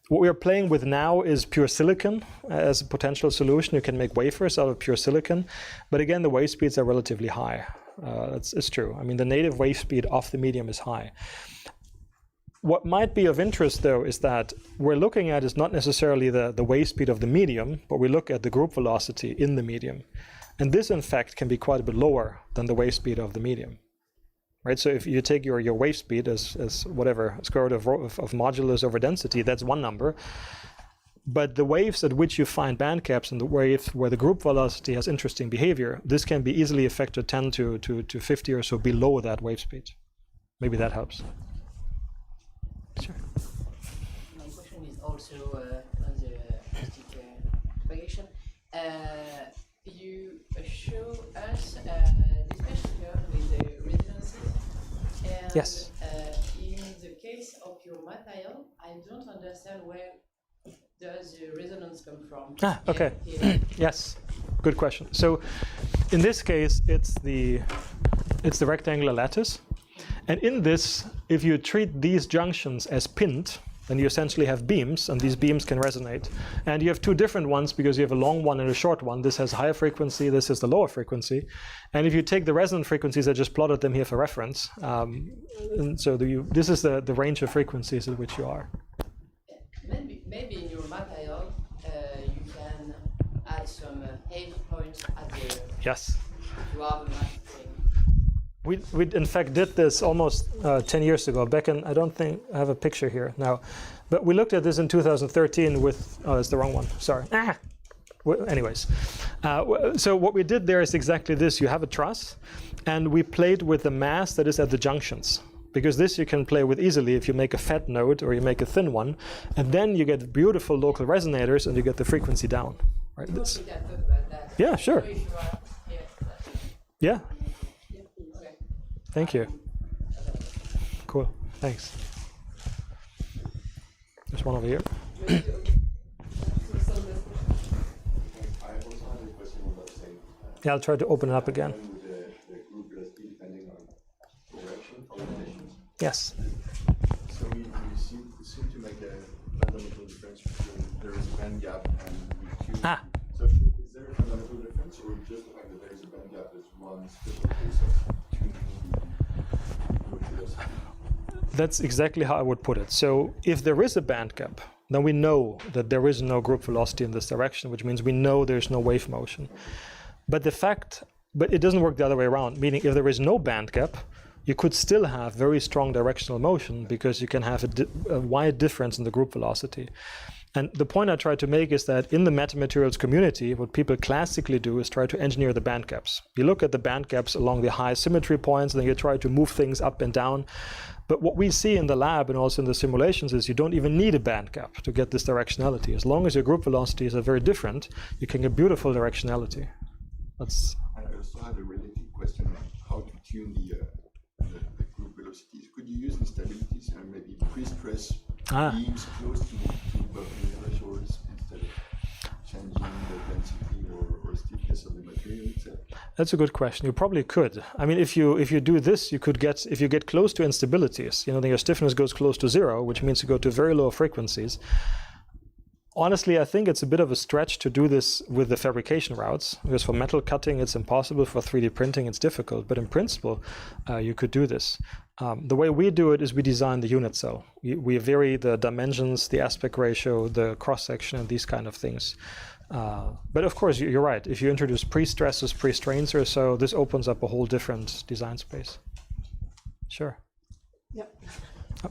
what we're playing with now is pure silicon as a potential solution. You can make wafers out of pure silicon. But again, the wave speeds are relatively high. It's true. I mean, the native wave speed of the medium is high. What might be of interest, though, is that we're looking at is not necessarily the wave speed of the medium, but we look at the group velocity in the medium. And this, in fact, can be quite a bit lower than the wave speed of the medium. Right? So if you take your wave speed as whatever, square root of modulus over density, that's one number. But the waves at which you find band caps and the waves where the group velocity has interesting behavior, this can be easily a factor 10 to 50 or so below that wave speed. Maybe that helps. Sure. My question is also on the acoustic propagation. You show us this question with the resonances. And yes. In the case of your material, I don't understand where does the resonance come from. Okay. Yes, good question. So in this case, it's the rectangular lattice. And in this, if you treat these junctions as pinned, then you essentially have beams, and these beams can resonate. And you have two different ones because you have a long one and a short one. This has higher frequency, this is the lower frequency. And if you take the resonant frequencies, I just plotted them here for reference. And so this is the range of frequencies at which you are. Maybe in your material, you can add some heavy points at the... Yes. You have a match thing. We in fact did this almost 10 years ago. Back in, I don't think I have a picture here now, but we looked at this in 2013 with, oh, that's the wrong one, sorry. Anyways, so what we did there is exactly this. You have a truss, and we played with the mass that is at the junctions. Because this you can play with easily if you make a fat node or you make a thin one, and then you get beautiful local resonators and you get the frequency down. Right? This. Yeah, sure. Yeah. Thank you. Cool. Thanks. There's one over here. I also had a question about the same. Yeah, I'll try to open it up again. The group velocity depending on direction or conditions. Yes. So we seem to make a fundamental difference between there is a band gap and we tune. So is there a fundamental difference, or just the fact that there is a band gap is one special case of tuning the group velocity? That's exactly how I would put it. So if there is a band gap, then we know that there is no group velocity in this direction, which means we know there's no wave motion. But it doesn't work the other way around, meaning if there is no band gap, you could still have very strong directional motion because you can have a wide difference in the group velocity. And the point I try to make is that in the metamaterials community, what people classically do is try to engineer the band gaps. You look at the band gaps along the high symmetry points, and then you try to move things up and down. But what we see in the lab and also in the simulations is you don't even need a band gap to get this directionality. As long as your group velocities are very different, you can get beautiful directionality. That's. I also had a related question on how to tune the group velocities. Could you use instabilities and maybe pre-stress beams close to buffering thresholds instead of changing the density or stiffness of the material itself? That's a good question. You probably could. I mean, if you do this, you could get, if you get close to instabilities, then your stiffness goes close to zero, which means you go to very low frequencies. Honestly, I think it's a bit of a stretch to do this with the fabrication routes, because for metal cutting, it's impossible. For 3D printing, it's difficult. But in principle, you could do this. The way we do it is we design the unit cell. We vary the dimensions, the aspect ratio, the cross-section, and these kind of things. But of course, you're right. If you introduce pre-stresses, pre-strains or so, this opens up a whole different design space. Sure. Yep. Oh.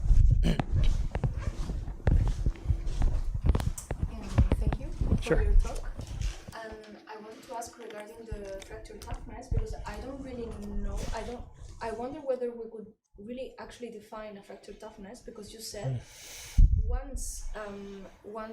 Thank you for your talk. I wanted to ask regarding the fracture toughness, because I don't really know. I wonder whether we could really actually define a fracture toughness, because you said once one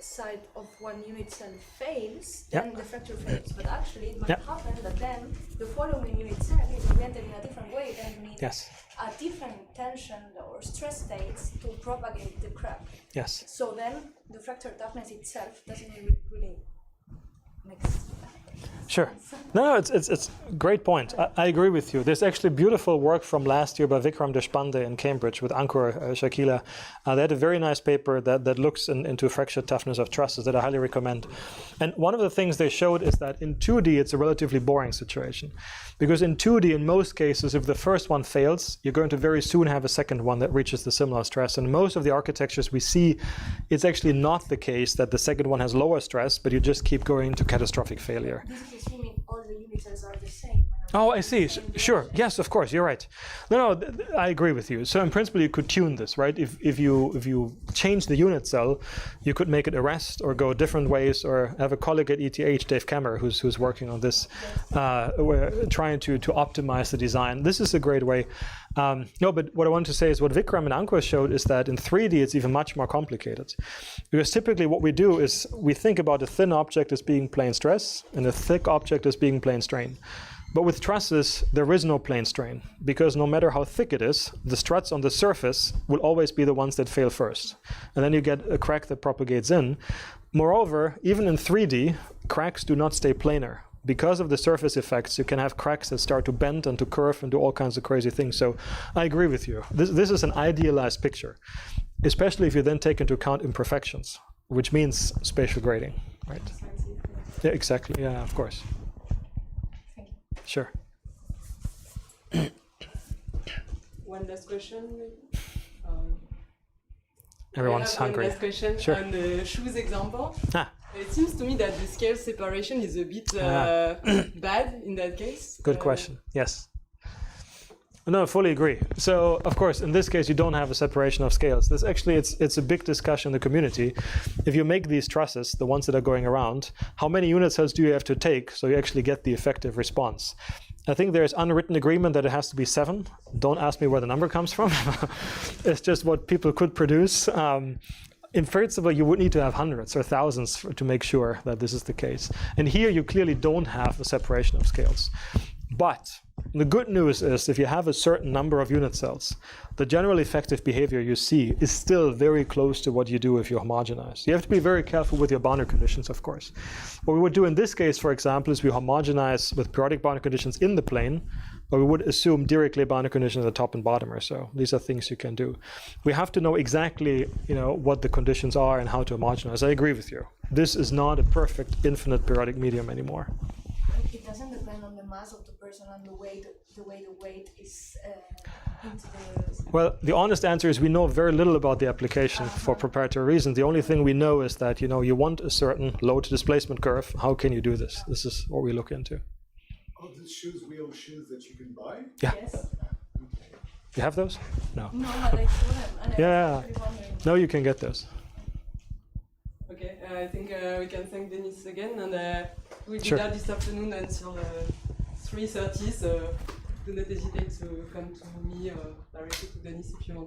side of one unit cell fails, then the fracture fails. But actually, it might happen that then the following unit cell is oriented in a different way, then you need a different tension or stress states to propagate the crack. Yes. So then the fracture toughness itself doesn't really make sense. Sure. No, it's a great point. I agree with you. There's actually beautiful work from last year by Vikram Deshpande in Cambridge with Ankur Shakila. They had a very nice paper that looks into fracture toughness of trusses that I highly recommend. And one of the things they showed is that in 2D, it's a relatively boring situation. Because in 2D, in most cases, if the first one fails, you're going to very soon have a second one that reaches the similar stress. And most of the architectures we see, it's actually not the case that the second one has lower stress, but you just keep going to catastrophic failure. This is assuming all the unit cells are the same. Oh, I see. Sure. Yes, of course. You're right. No, I agree with you. So in principle, you could tune this, right? If you change the unit cell, you could make it arrest or go different ways. Or have a colleague at ETH, Dave Kammer, who's working on this. We're trying to optimize the design. This is a great way. No, but what I want to say is what Vikram and Ankur showed is that in 3D, it's even much more complicated. Because typically what we do is we think about a thin object as being plane stress and a thick object as being plane strain. But with trusses, there is no plane strain, because no matter how thick it is, the struts on the surface will always be the ones that fail first. And then you get a crack that propagates in. Moreover, even in 3D, cracks do not stay planar. Because of the surface effects, you can have cracks that start to bend and to curve and do all kinds of crazy things. So I agree with you. This is an idealized picture. especially if you then take into account imperfections, which means spatial grading, right? Yeah, exactly. Yeah, of course. Thank you. Sure. One last question. Everyone's I have hungry. One last question Sure. on the shoes example. Ah. It seems to me that the scale separation is a bit bad in that case. Good question. Yes. No, I fully agree. So, of course, in this case, you don't have a separation of scales. This actually, it's a big discussion in the community. If you make these trusses, the ones that are going around, how many unit cells do you have to take so you actually get the effective response? I think there's unwritten agreement that it has to be 7. Don't ask me where the number comes from. It's just what people could produce. In principle, you would need to have hundreds or thousands to make sure that this is the case. And here you clearly don't have a separation of scales. But the good news is if you have a certain number of unit cells, the general effective behavior you see is still very close to what you do if you homogenize. You have to be very careful with your boundary conditions, of course. What we would do in this case, for example, is we homogenize with periodic boundary conditions in the plane, but we would assume directly boundary conditions at the top and bottom or so. These are things you can do. We have to know exactly, what the conditions are and how to homogenize. I agree with you. This is not a perfect infinite periodic medium anymore. It doesn't depend on the mass of the person and the way the weight is into the... Well, the honest answer is we know very little about the application for proprietary reasons. The only thing we know is that, you want a certain load to displacement curve. How can you do this? This is what we look into. Are the shoes real shoes that you can buy? Yeah. Yes. You have those? No. No, but I saw them. And Yeah. I was actually wondering. No, you can get those. Okay, I think we can thank Denis again, and we'll be Sure. there this afternoon until 3:30, so do not hesitate to come to me or directly to Denis if you want to.